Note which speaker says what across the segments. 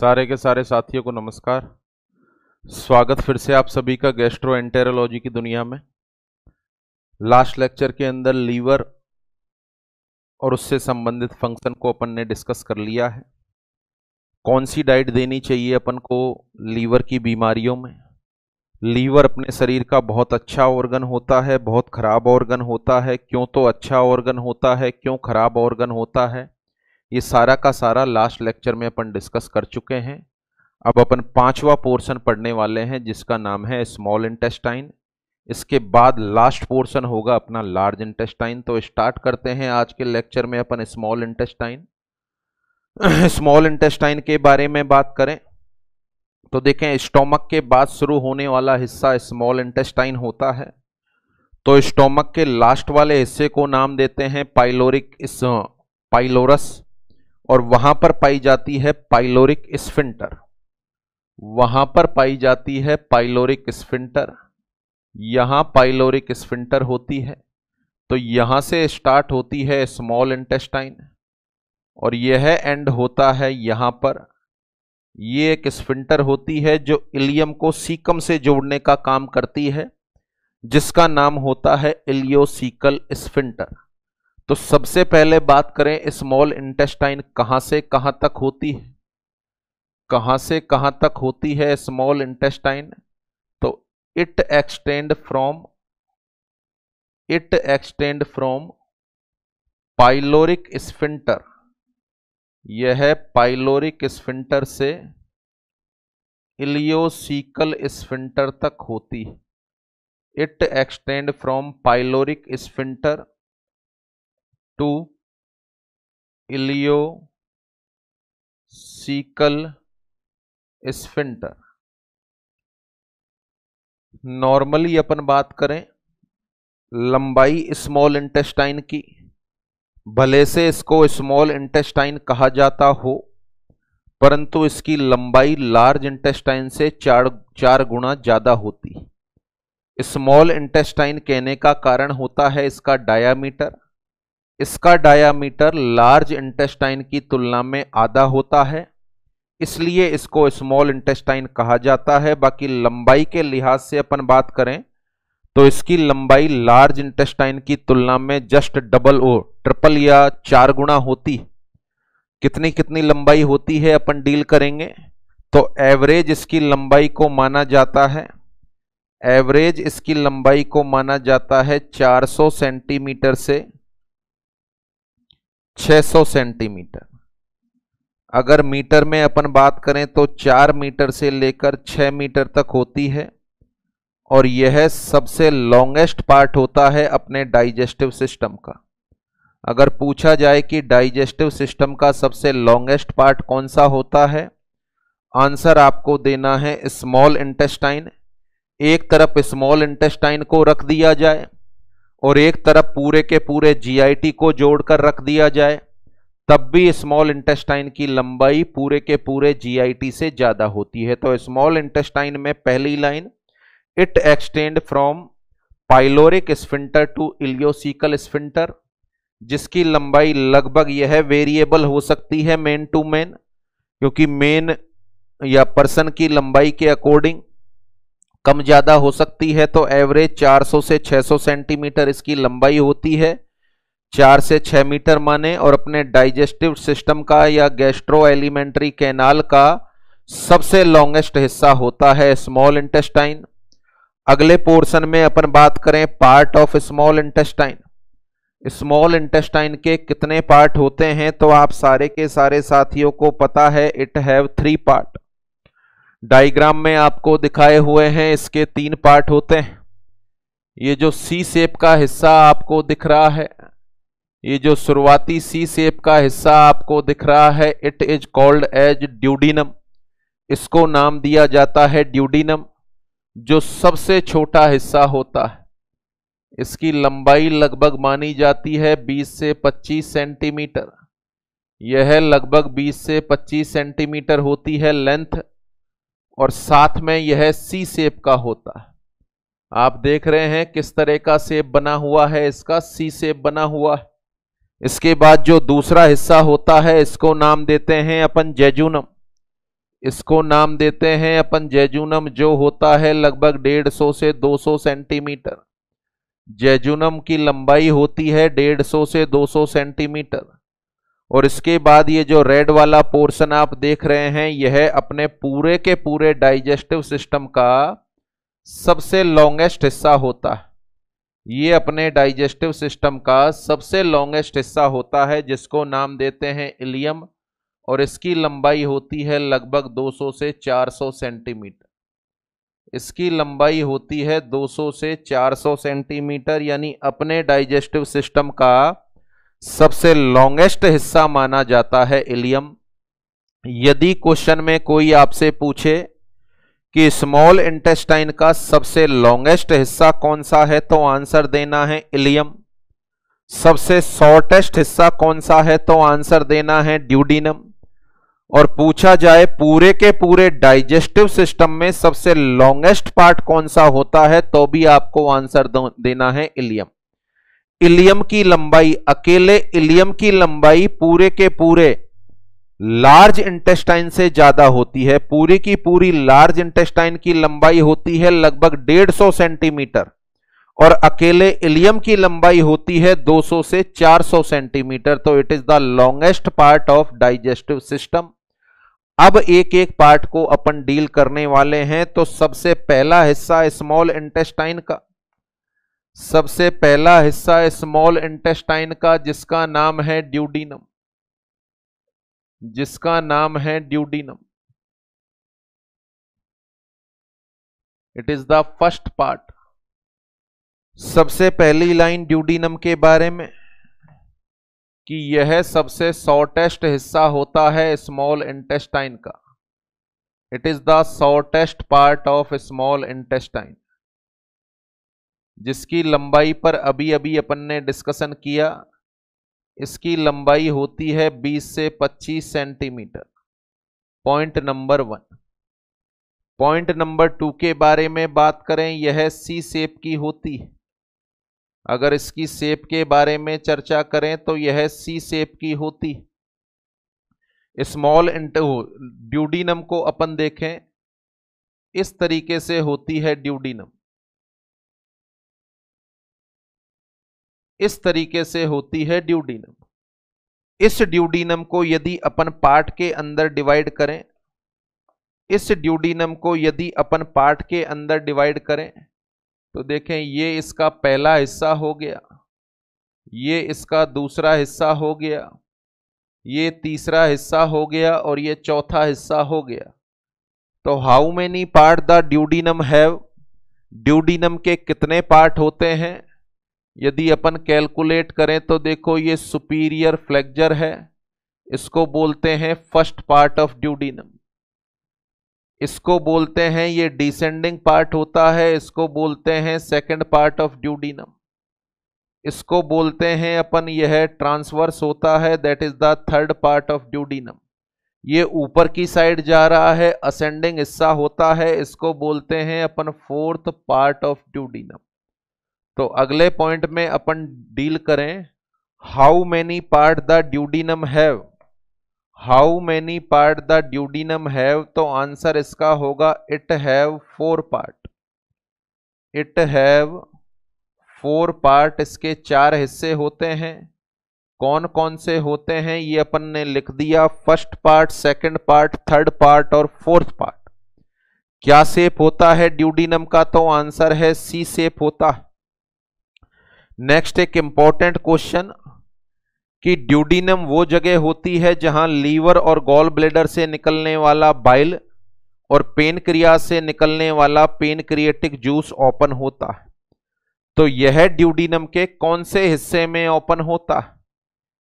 Speaker 1: सारे के सारे साथियों को नमस्कार। स्वागत फिर से आप सभी का गैस्ट्रोएंटेरोलॉजी की दुनिया में। लास्ट लेक्चर के अंदर लीवर और उससे संबंधित फंक्शन को अपन ने डिस्कस कर लिया है। कौन सी डाइट देनी चाहिए अपन को लीवर की बीमारियों में। लीवर अपने शरीर का बहुत अच्छा ऑर्गन होता है, बहुत खराब ऑर्गन होता है, क्यों तो अच्छा ऑर्गन होता है, क्यों खराब ऑर्गन होता है, ये सारा का सारा लास्ट लेक्चर में अपन डिस्कस कर चुके हैं। अब अपन पांचवा पोर्शन पढ़ने वाले हैं जिसका नाम है स्मॉल इंटेस्टाइन। इसके बाद लास्ट पोर्शन होगा अपना लार्ज इंटेस्टाइन। तो स्टार्ट करते हैं आज के लेक्चर में अपन स्मॉल इंटेस्टाइन। स्मॉल इंटेस्टाइन के बारे में बात करें तो देखें, स्टोमक के बाद शुरू होने वाला हिस्सा स्मॉल इंटेस्टाइन होता है। तो स्टोमक के लास्ट वाले हिस्से को नाम देते हैं पाइलोरस, और वहां पर पाई जाती है पाइलोरिक स्फिंक्टर। वहां पर पाई जाती है पाइलोरिक स्फिंक्टर। यहां पाइलोरिक स्फिंक्टर होती है। तो यहां से स्टार्ट होती है स्मॉल इंटेस्टाइन और यह एंड होता है यहां पर। ये एक स्फिंक्टर होती है जो इलियम को सीकम से जोड़ने का काम करती है, जिसका नाम होता है इलियोसीकल स्फिंक्टर। तो सबसे पहले बात करें स्मॉल इंटेस्टाइन कहां से कहां तक होती है। कहां से कहां तक होती है स्मॉल इंटेस्टाइन? तो it extend from pyloric sphincter. यह पाइलोरिक स्फिंक्टर से इलियोसीकल स्फिंक्टर तक होती है। It extend from pyloric sphincter to ileocecal sphincter. Normally अपन बात करें लंबाई स्मॉल इंटेस्टाइन की, भले से इसको स्मॉल इंटेस्टाइन कहा जाता हो, परंतु इसकी लंबाई लार्ज इंटेस्टाइन से चार गुना ज्यादा होती है। स्मॉल इंटेस्टाइन कहने का कारण होता है इसका डायामीटर। इसका डायामीटर लार्ज इंटेस्टाइन की तुलना में आधा होता है, इसलिए इसको स्मॉल इंटेस्टाइन कहा जाता है। बाकी लंबाई के लिहाज से अपन बात करें तो इसकी लंबाई लार्ज इंटेस्टाइन की तुलना में जस्ट डबल और ट्रिपल या 4 गुना होती। कितनी कितनी लंबाई होती है अपन डील करेंगे। तो एवरेज इसकी लंबाई को माना जाता है, एवरेज इसकी लंबाई को माना जाता है 400 सेंटीमीटर से 600 सेंटीमीटर। अगर मीटर में अपन बात करें तो 4 मीटर से लेकर 6 मीटर तक होती है। और यह सबसे लॉन्गेस्ट पार्ट होता है अपने डाइजेस्टिव सिस्टम का। अगर पूछा जाए कि डाइजेस्टिव सिस्टम का सबसे लॉन्गेस्ट पार्ट कौन सा होता है, आंसर आपको देना है स्मॉल इंटेस्टाइन। एक तरफ स्मॉल इंटेस्टाइन को रख दिया जाए और एक तरफ पूरे के पूरे जीआईटी को जोड़कर रख दिया जाए, तब भी स्मॉल इंटेस्टाइन की लंबाई पूरे के पूरे जीआईटी से ज्यादा होती है। तो स्मॉल इंटेस्टाइन में पहली line it extend from pyloric sphincter to ileocecal sphincter, जिसकी लंबाई लगभग यह वेरिएबल हो सकती है मेन टू मेन, क्योंकि मेन या पर्सन की लंबाई के अकॉर्डिंग कम ज्यादा हो सकती है। तो एवरेज 400 से 600 सेंटीमीटर इसकी लंबाई होती है, 4 से 6 मीटर माने। और अपने डाइजेस्टिव सिस्टम का या गैस्ट्रो एलिमेंट्री कैनाल का सबसे लॉन्गेस्ट हिस्सा होता है स्मॉल इंटेस्टाइन। अगले पोर्शन में अपन बात करें part of small intestine. Small intestine के कितने पार्ट होते हैं तो आप सारे के सारे साथियों को पता है, इट हैव 3 पार्ट। डायग्राम में आपको दिखाए हुए हैं इसके 3 पार्ट होते हैं। ये जो सी शेप का हिस्सा आपको दिख रहा है, ये जो शुरुआती सी शेप का हिस्सा आपको दिख रहा है, it is called as duodenum. इसको नाम दिया जाता है ड्यूडिनम, जो सबसे छोटा हिस्सा होता है। इसकी लंबाई लगभग मानी जाती है 20 से 25 सेंटीमीटर। यह लगभग 20 से 25 सेंटीमीटर होती है लेंथ, और साथ में यह सी शेप का होता है। आप देख रहे हैं किस तरह का शेप बना हुआ है, इसका सी शेप बना हुआ है। इसके बाद जो दूसरा हिस्सा होता है इसको नाम देते हैं अपन जेजुनम। इसको नाम देते हैं अपन जेजुनम, जो होता है लगभग 150 से 200 सेंटीमीटर। जेजुनम की लंबाई होती है 150 से 200 सेंटीमीटर। और इसके बाद ये जो रेड वाला पोर्शन आप देख रहे हैं, यह अपने पूरे के पूरे डाइजेस्टिव सिस्टम का सबसे लॉन्गेस्ट हिस्सा होता है। ये अपने डाइजेस्टिव सिस्टम का सबसे लॉन्गेस्ट हिस्सा होता है, जिसको नाम देते हैं इलियम। और इसकी लंबाई होती है लगभग 200 से 400 सेंटीमीटर। इसकी लंबाई होती है 200 से 400 सेंटीमीटर, यानी अपने डाइजेस्टिव सिस्टम का सबसे लॉन्गेस्ट हिस्सा माना जाता है इलियम। यदि क्वेश्चन में कोई आपसे पूछे कि स्मॉल इंटेस्टाइन का सबसे लॉन्गेस्ट हिस्सा कौन सा है, तो आंसर देना है इलियम। सबसे शॉर्टेस्ट हिस्सा कौन सा है, तो आंसर देना है ड्यूडिनम। और पूछा जाए पूरे के पूरे डाइजेस्टिव सिस्टम में सबसे लॉन्गेस्ट पार्ट कौन सा होता है, तो भी आपको आंसर देना है इलियम। इलियम की लंबाई, अकेले इलियम की लंबाई पूरे के पूरे लार्ज इंटेस्टाइन से ज्यादा होती है। पूरी की पूरी लार्ज इंटेस्टाइन की लंबाई होती है लगभग 150 सेंटीमीटर और अकेले इलियम की लंबाई होती है 200 से 400 सेंटीमीटर। तो it is the longest part of digestive system. अब एक एक पार्ट को अपन डील करने वाले हैं। तो सबसे पहला हिस्सा स्मॉल इंटेस्टाइन का, सबसे पहला हिस्सा स्मॉल इंटेस्टाइन का जिसका नाम है ड्यूडिनम, जिसका नाम है duodenum. It is the first part. सबसे पहली लाइन ड्यूडिनम के बारे में कि यह सबसे शॉर्टेस्ट हिस्सा होता है स्मॉल इंटेस्टाइन का। It is the shortest part of small intestine, जिसकी लंबाई पर अभी अभी अपन ने डिस्कशन किया। इसकी लंबाई होती है 20 से 25 centimetre. Point number 1। Point number 2 के बारे में बात करें, यह सी शेप की होती है। अगर इसकी शेप के बारे में चर्चा करें तो यह सी शेप की होती है। स्मॉल ड्यूडिनम को अपन देखें, इस तरीके से होती है ड्यूडिनम, इस तरीके से होती है ड्यूडिनम। इस ड्यूडिनम को यदि अपन पार्ट के अंदर डिवाइड करें, इस ड्यूडिनम को यदि अपन पार्ट के अंदर डिवाइड करें तो देखें, ये इसका पहला हिस्सा हो गया, ये इसका दूसरा हिस्सा हो गया, ये तीसरा हिस्सा हो गया और ये चौथा हिस्सा हो गया। तो how many part the duodenum have, duodenum के कितने पार्ट होते हैं? यदि अपन कैलकुलेट करें तो देखो, ये सुपीरियर फ्लेक्जर है, इसको बोलते हैं फर्स्ट पार्ट ऑफ ड्यूडिनम। इसको बोलते हैं, ये डिसेंडिंग पार्ट होता है, इसको बोलते हैं सेकंड पार्ट ऑफ ड्यूडिनम। इसको बोलते हैं अपन, यह ट्रांसवर्स होता है, that is the third part of duodenum. ये ऊपर की साइड जा रहा है, असेंडिंग हिस्सा होता है, इसको बोलते हैं अपन फोर्थ पार्ट ऑफ ड्यूडिनम। तो अगले पॉइंट में अपन डील करें, how many part the duodenum have, how many part the duodenum have, तो आंसर इसका होगा it have 4 part. It have 4 part, इसके 4 हिस्से होते हैं। कौन कौन से होते हैं ये अपन ने लिख दिया, first part, second part, third part और फोर्थ पार्ट। क्या शेप होता है ड्यूडिनम का, तो आंसर है सी शेप होता है। नेक्स्ट एक इंपॉर्टेंट क्वेश्चन कि ड्यूडिनम वो जगह होती है जहां लीवर और गॉल ब्लेडर से निकलने वाला बाइल और पेनक्रियाज से निकलने वाला पेनक्रिएटिक जूस ओपन होता है। तो यह ड्यूडिनम के कौन से हिस्से में ओपन होता है?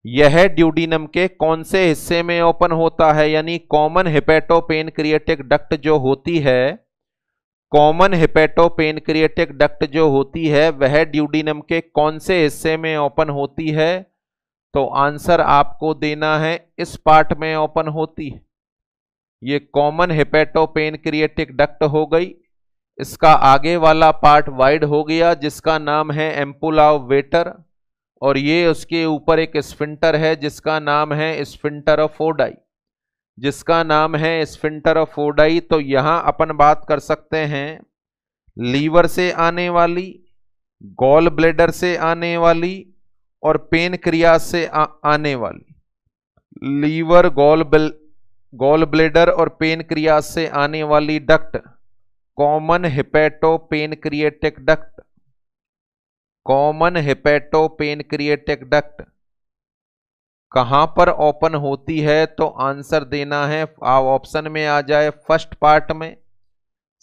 Speaker 1: यह ड्यूडिनम के कौन से हिस्से में ओपन होता है? यानी कॉमन हेपेटोपेनक्रिएटिक डक्ट जो होती है, कॉमन हेपेटोपेनक्रिएटिक डक्ट जो होती है वह ड्यूडिनम के कौन से हिस्से में ओपन होती है? तो आंसर आपको देना है इस पार्ट में ओपन होती है। ये कॉमन हेपेटोपेनक्रिएटिक डक्ट हो गई। इसका आगे वाला पार्ट वाइड हो गया जिसका नाम है एम्पुला ऑफ वेटर, और ये उसके ऊपर एक स्फिंटर है जिसका नाम है स्फिंटर ऑफ ओडाई। जिसका नाम है स्फिंक्टर ऑफ ओडाई। तो यहां अपन बात कर सकते हैं लीवर से आने वाली, गॉल ब्लैडर से आने वाली और पेनक्रियास से आने वाली। लीवर, गॉल ब्लैडर और पेनक्रियास से आने वाली duct common hepatopancreatic duct, common hepatopancreatic duct कहां पर ओपन होती है? तो आंसर देना है, ऑप्शन में आ जाए फर्स्ट पार्ट में,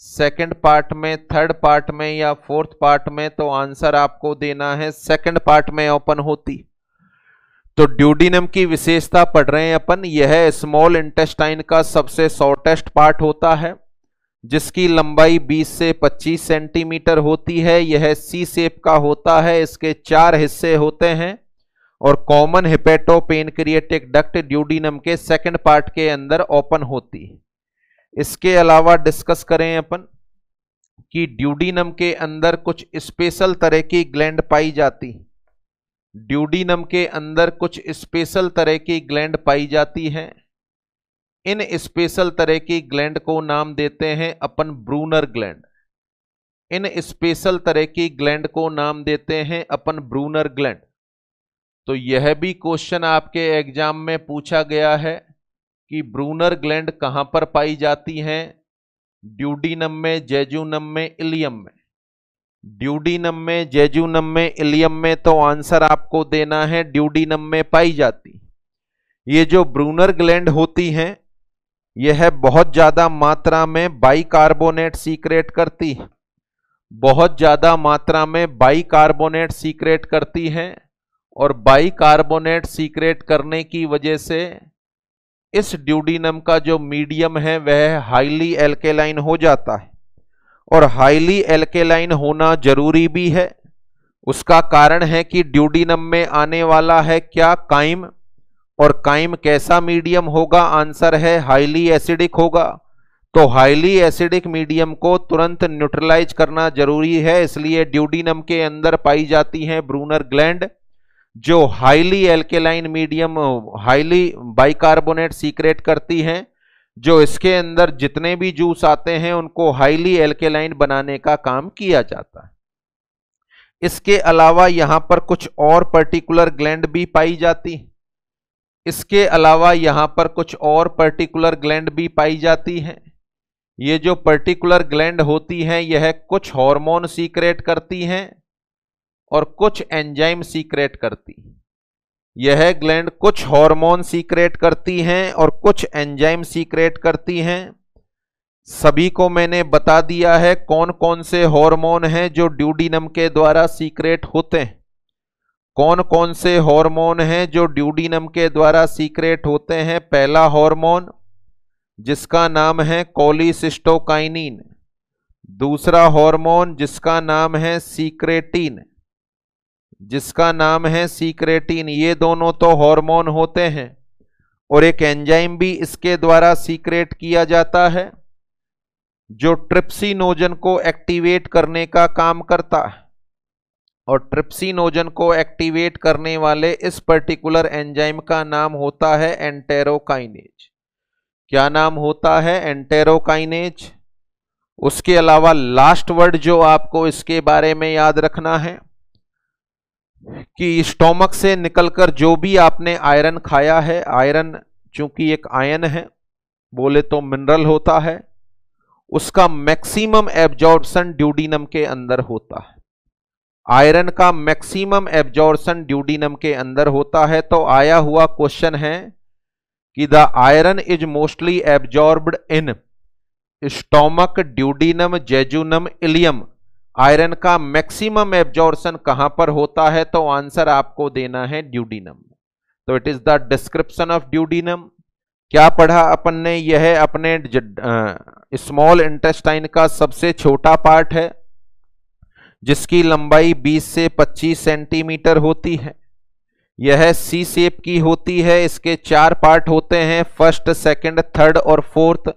Speaker 1: सेकंड पार्ट में, थर्ड पार्ट में या फोर्थ पार्ट में। तो आंसर आपको देना है सेकंड पार्ट में ओपन होती। तो ड्यूडिनम की विशेषता पढ़ रहे हैं अपन। यह स्मॉल इंटेस्टाइन का सबसे शॉर्टेस्ट पार्ट होता है, जिसकी लंबाई 20 से 25 सेंटीमीटर होती है। यह सी शेप का होता है, इसके 4 हिस्से होते हैं और कॉमन हेपेटोपेनक्रिएटिक डक्ट ड्यूडिनम के सेकंड पार्ट के अंदर ओपन होती है। इसके अलावा डिस्कस करें अपन कि ड्यूडिनम के अंदर कुछ स्पेशल तरह की ग्लैंड पाई जाती। ड्यूडिनम के अंदर कुछ स्पेशल तरह की ग्लैंड पाई जाती हैं। इन स्पेशल तरह की ग्लैंड को नाम देते हैं अपन ब्रूनर ग्लैंड। इन स्पेशल तरह की ग्लैंड को नाम देते हैं अपन ब्रूनर ग्लैंड। तो यह भी क्वेश्चन आपके एग्जाम में पूछा गया है कि ब्रूनर ग्लैंड कहां पर पाई जाती हैं? ड्यूडिनम में, जेजुनम में, इलियम में। ड्यूडिनम में, जेजुनम में, इलियम में। तो आंसर आपको देना है ड्यूडिनम में पाई जाती। ये जो ब्रूनर ग्लैंड होती हैं, यह बहुत ज्यादा मात्रा में बाइकार्बोनेट सीक्रेट करती है, बहुत ज्यादा मात्रा में बाइकार्बोनेट सीक्रेट करती हैं। और बाइकार्बोनेट सीक्रेट करने की वजह से इस ड्यूडिनम का जो मीडियम है वह हाईली एल्केलाइन हो जाता है। और हाईली एल्केलाइन होना जरूरी भी है। उसका कारण है कि ड्यूडिनम में आने वाला है क्या? काइम। और काइम कैसा मीडियम होगा? आंसर है हाईली एसिडिक होगा। तो हाईली एसिडिक मीडियम को तुरंत न्यूट्रलाइज करना जरूरी है। इसलिए ड्यूडिनम के अंदर पाई जाती हैं ब्रूनर ग्लैंड, जो highly alkaline medium, highly bicarbonate secret करती हैं, जो इसके अंदर जितने भी जूस आते हैं उनको हाईली एल्केलाइन बनाने का काम किया जाता है। इसके अलावा यहां पर कुछ और पर्टिकुलर ग्लैंड भी पाई जाती। इसके अलावा यहां पर कुछ और पर्टिकुलर ग्लैंड भी पाई जाती हैं। ये जो पर्टिकुलर ग्लैंड होती हैं, यह कुछ हार्मोन सीक्रेट करती हैं और कुछ एंजाइम सीक्रेट करती। यह ग्लैंड कुछ हार्मोन सीक्रेट करती हैं और कुछ एंजाइम सीक्रेट करती हैं। सभी को मैंने बता दिया है कौन कौन से हार्मोन हैं जो ड्यूडिनम के द्वारा सीक्रेट होते हैं। कौन कौन से हार्मोन हैं जो ड्यूडिनम के द्वारा सीक्रेट होते हैं? पहला हार्मोन जिसका नाम है कोलिसिस्टोकाइनिन, दूसरा हार्मोन जिसका नाम है सीक्रेटिन, जिसका नाम है सीक्रेटिन। ये दोनों तो हार्मोन होते हैं और एक एंजाइम भी इसके द्वारा सीक्रेट किया जाता है जो ट्रिप्सिनोजन को एक्टिवेट करने का काम करता है। और ट्रिप्सिनोजन को एक्टिवेट करने वाले इस पर्टिकुलर एंजाइम का नाम होता है एंटेरोकाइनेज। क्या नाम होता है? एंटेरोकाइनेज। उसके अलावा लास्ट वर्ड जो आपको इसके बारे में याद रखना है कि स्टोमक से निकलकर जो भी आपने आयरन खाया है, आयरन चूंकि एक आयन है, बोले तो मिनरल होता है, उसका मैक्सिमम एब्जॉर्प्शन ड्यूडिनम के अंदर होता है। आयरन का मैक्सिमम एब्जॉर्प्शन ड्यूडिनम के अंदर होता है। तो आया हुआ क्वेश्चन है कि the iron is mostly absorbed in stomach, duodenum, jejunum, ileum. Iron का मैक्सिमम एब्जॉर्प्शन कहां पर होता है? तो आंसर आपको देना है ड्यूडिनम। तो it is the description of duodenum. क्या पढ़ा अपन ने? यह अपने स्मॉल इंटेस्टाइन का सबसे छोटा पार्ट है, जिसकी लंबाई 20 से 25 सेंटीमीटर होती है। यह सी शेप की होती है। इसके 4 पार्ट होते हैं, फर्स्ट, सेकंड, थर्ड और fourth.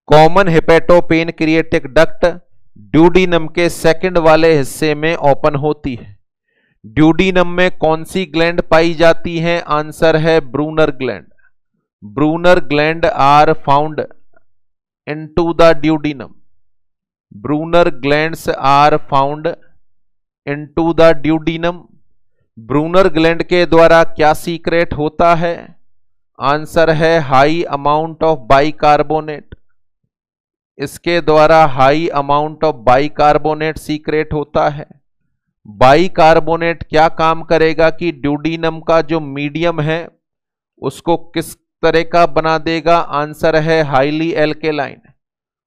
Speaker 1: Common hepatopancreatic duct duodenum के सेकंड वाले हिस्से में ओपन होती है। ड्यूडिनम में कौन सी ग्लैंड पाई जाती है? आंसर है Brunner gland. Brunner gland are found into the duodenum. Brunner glands are found into the duodenum. Brunner gland के द्वारा क्या सीक्रेट होता है? आंसर है हाई अमाउंट ऑफ बाइकार्बोनेट। इसके द्वारा high amount of bicarbonate secret होता है। बाइकार्बोनेट क्या काम करेगा कि ड्यूडिनम का जो मीडियम है उसको किस तरह का बना देगा? आंसर है हाईली एल्केलाइन।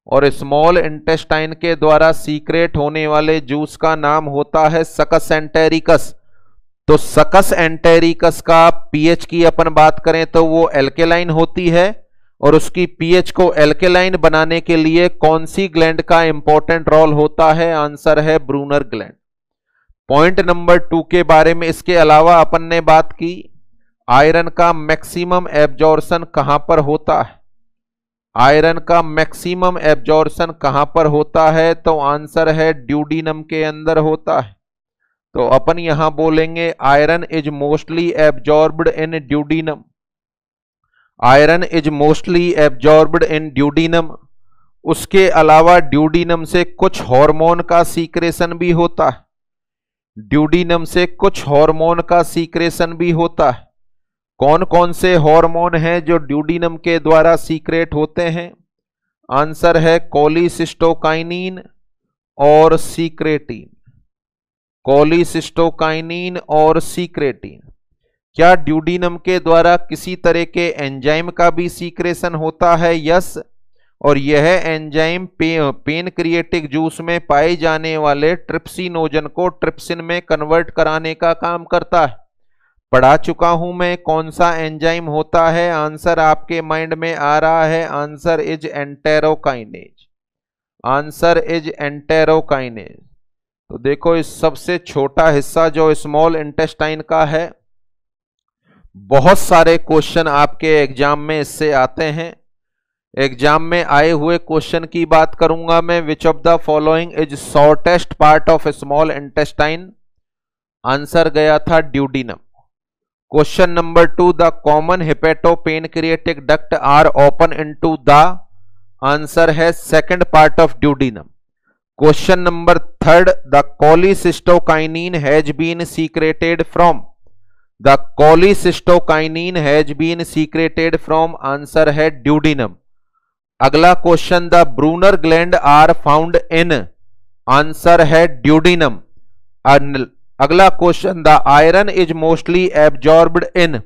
Speaker 1: और स्मॉल इंटेस्टाइन के द्वारा सीक्रेट होने वाले जूस का नाम होता है सकस एंटेरिकस। तो सकस एंटेरिकस का पीएच की अपन बात करें तो वो एल्केलाइन होती है, और उसकी पीएच को एल्केलाइन बनाने के लिए कौन सी ग्लैंड का इंपॉर्टेंट रोल होता है? आंसर है ब्रूनर ग्लैंड। पॉइंट नंबर 2 के बारे में इसके अलावा अपन ने बात की, आयरन का मैक्सिमम एब्जॉर्प्शन कहां पर होता है? आयरन का मैक्सिमम एब्जॉर्प्शन कहां पर होता है? तो आंसर है ड्यूडिनम के अंदर होता है। तो अपन यहां बोलेंगे iron is mostly absorbed in duodenum. Iron is mostly absorbed in duodenum. उसके अलावा ड्यूडिनम से कुछ हार्मोन का सीक्रेशन भी होता है। ड्यूडिनम से कुछ हार्मोन का सीक्रेशन भी होता है। कौन कौन से हार्मोन हैं जो ड्यूडिनम के द्वारा सीक्रेट होते हैं? आंसर है कोलिसिस्टोकाइनिन और सीक्रेटिन। कोलिसिस्टोकाइनिन और सीक्रेटिन। क्या ड्यूडिनम के द्वारा किसी तरह के एंजाइम का भी सीक्रेशन होता है? यस। और यह एंजाइम पेनक्रिएटिक जूस में पाए जाने वाले ट्रिप्सिनोजन को ट्रिप्सिन में कन्वर्ट कराने का काम करता है। पढ़ा चुका हूं मैं कौन सा एंजाइम होता है। आंसर आपके माइंड में आ रहा है, answer is enterokinase. Answer is enterokinase. तो देखो इस सबसे छोटा हिस्सा जो स्मॉल इंटेस्टाइन का है, बहुत सारे क्वेश्चन आपके एग्जाम में इससे आते हैं। एग्जाम में आए हुए क्वेश्चन की बात करूंगा मैं। Which of the following is shortest part of small intestine? Answer गया था duodenum. Question number 2, the common hepatopancreatic duct are open into the. Answer है second part of duodenum. Question number 3, the cholecystokinin has been secreted from. The cholecystokinin has been secreted from. Answer है duodenum. अगला question, the Brunner gland are found in. Answer है duodenum. अगला question, the iron is mostly absorbed in.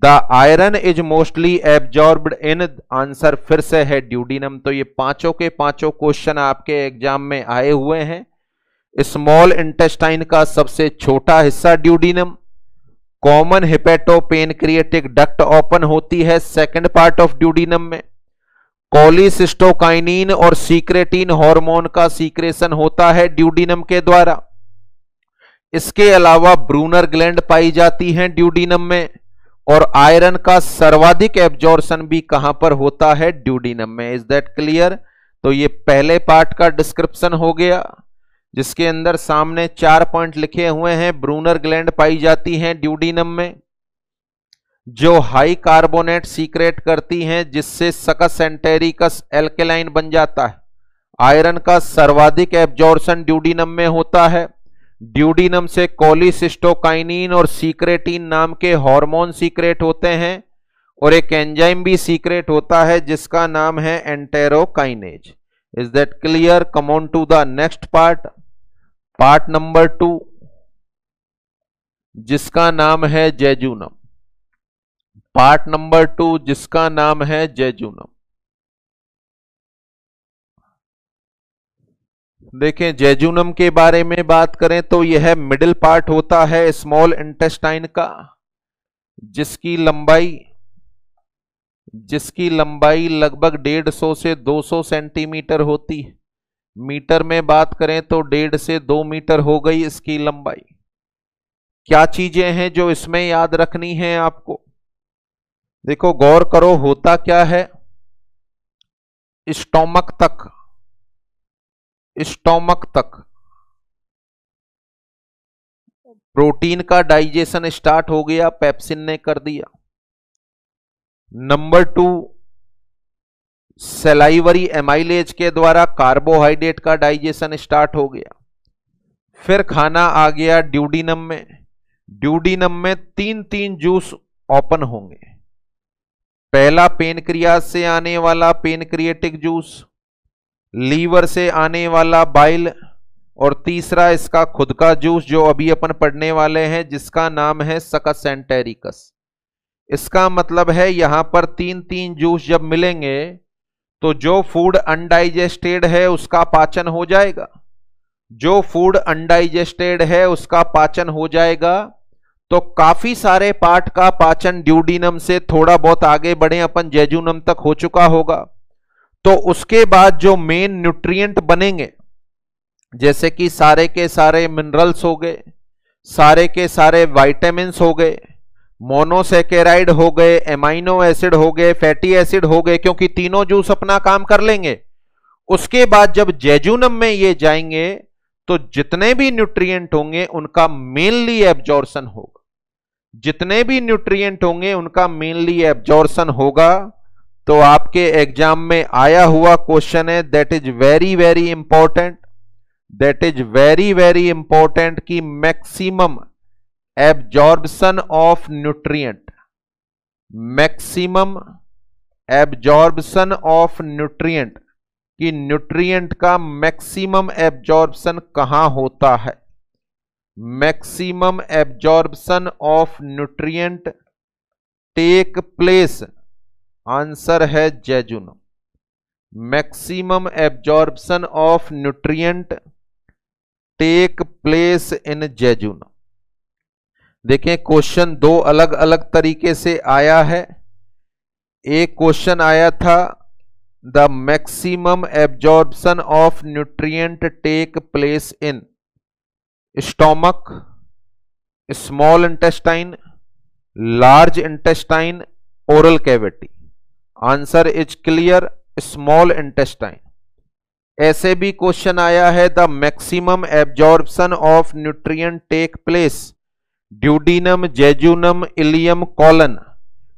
Speaker 1: The iron is mostly absorbed in. Answer फिर से है duodenum. तो ये पांचों के पांचों क्वेश्चन आपके एग्जाम में आए हुए हैं। स्मॉल इंटेस्टाइन का सबसे छोटा हिस्सा duodenum. Common hepatopancreatic duct open होती है सेकंड पार्ट ऑफ ड्यूडिनम में। कोलिसिस्टोकाइनिन और सीक्रेटिन हार्मोन का सीक्रेशन होता है ड्यूडिनम के द्वारा। इसके अलावा ब्रूनर ग्लैंड पाई जाती हैं ड्यूडिनम में, और आयरन का सर्वाधिक एब्जॉर्प्शन भी कहां पर होता है? ड्यूडिनम में। Is that clear? तो ये पहले पार्ट का डिस्क्रिप्शन हो गया, जिसके अंदर सामने 4 पॉइंट लिखे हुए हैं। ब्रूनर ग्लैंड पाई जाती हैं ड्यूडिनम में, जो हाई कार्बोनेट सीक्रेट करती हैं, जिससे सकस एंटेरिकस एल्केलाइन बन जाता है। आयरन का सर्वाधिक एब्जॉर्प्शन ड्यूडिनम में होता है। ड्यूडिनम से कोलिसिस्टोकाइनिन और सीक्रेटिन नाम के हार्मोन सीक्रेट होते हैं, और एक एंजाइम भी सीक्रेट होता है जिसका नाम है enterokinase. Is that clear? Come on to the next part, part number 2, जिसका नाम है जेजुनम। पार्ट नंबर 2 जिसका नाम है जेजुनम। देखें, जेजुनम के बारे में बात करें तो यह मिडिल पार्ट होता है स्मॉल इंटेस्टाइन का, जिसकी लंबाई लगभग 150 से 200 सेंटीमीटर होती है। मीटर में बात करें तो 1.5 से 2 मीटर हो गई इसकी लंबाई। क्या चीजें हैं जो इसमें याद रखनी है आपको? देखो गौर करो, होता क्या है, स्टोमक तक प्रोटीन का डाइजेशन स्टार्ट हो गया, पेप्सिन ने कर दिया। नंबर 2, सेलाइवरी एमाइलेज के द्वारा कार्बोहाइड्रेट का डाइजेशन स्टार्ट हो गया। फिर खाना आ गया ड्यूडिनम में। ड्यूडिनम में 3 जूस ओपन होंगे। पहला पेनक्रियास से आने वाला पेनक्रिएटिक जूस, लीवर से आने वाला बाइल, और तीसरा इसका खुद का जूस जो अभी अपन पढ़ने वाले हैं जिसका नाम है सकस एंटेरिकस। इसका मतलब है यहां पर 3 जूस जब मिलेंगे तो जो फूड अनडाइजेस्टेड है उसका पाचन हो जाएगा। जो फूड अनडाइजेस्टेड है उसका पाचन हो जाएगा तो काफी सारे पार्ट का पाचन ड्यूडिनम से थोड़ा बहुत आगे बढ़े अपन जेजुनम तक हो चुका होगा। तो उसके बाद जो मेन न्यूट्रिएंट बनेंगे जैसे कि सारे के सारे मिनरल्स हो गए, सारे के सारे विटामिन्स हो गए, मोनोसेकेराइड हो गए, एमाइनो एसिड हो गए, फैटी एसिड हो गए, क्योंकि तीनों जूस अपना काम कर लेंगे। उसके बाद जब जेजुनम में ये जाएंगे तो जितने भी न्यूट्रिएंट होंगे उनका मेनली एब्जॉर्प्शन होगा। जितने भी न्यूट्रिएंट होंगे उनका मेनली एब्जॉर्प्शन होगा। तो आपके एग्जाम में आया हुआ क्वेश्चन है, that is very very important, that is very very important कि maximum absorption of nutrient, maximum absorption of nutrient, कि न्यूट्रिएंट का मैक्सिमम एब्जॉर्प्शन कहां होता है। Maximum absorption of nutrient take place, answer है jejunum. Maximum absorption of nutrient take place in jejunum. देखें question दो अलग अलग तरीके से आया है। एक क्वेश्चन आया था the maximum absorption of nutrient take place in stomach, small intestine, large intestine, oral cavity. Answer is clear, small intestine. ऐसे भी क्वेश्चन आया है the maximum absorption of nutrient take place duodenum, jejunum, ileum, colon.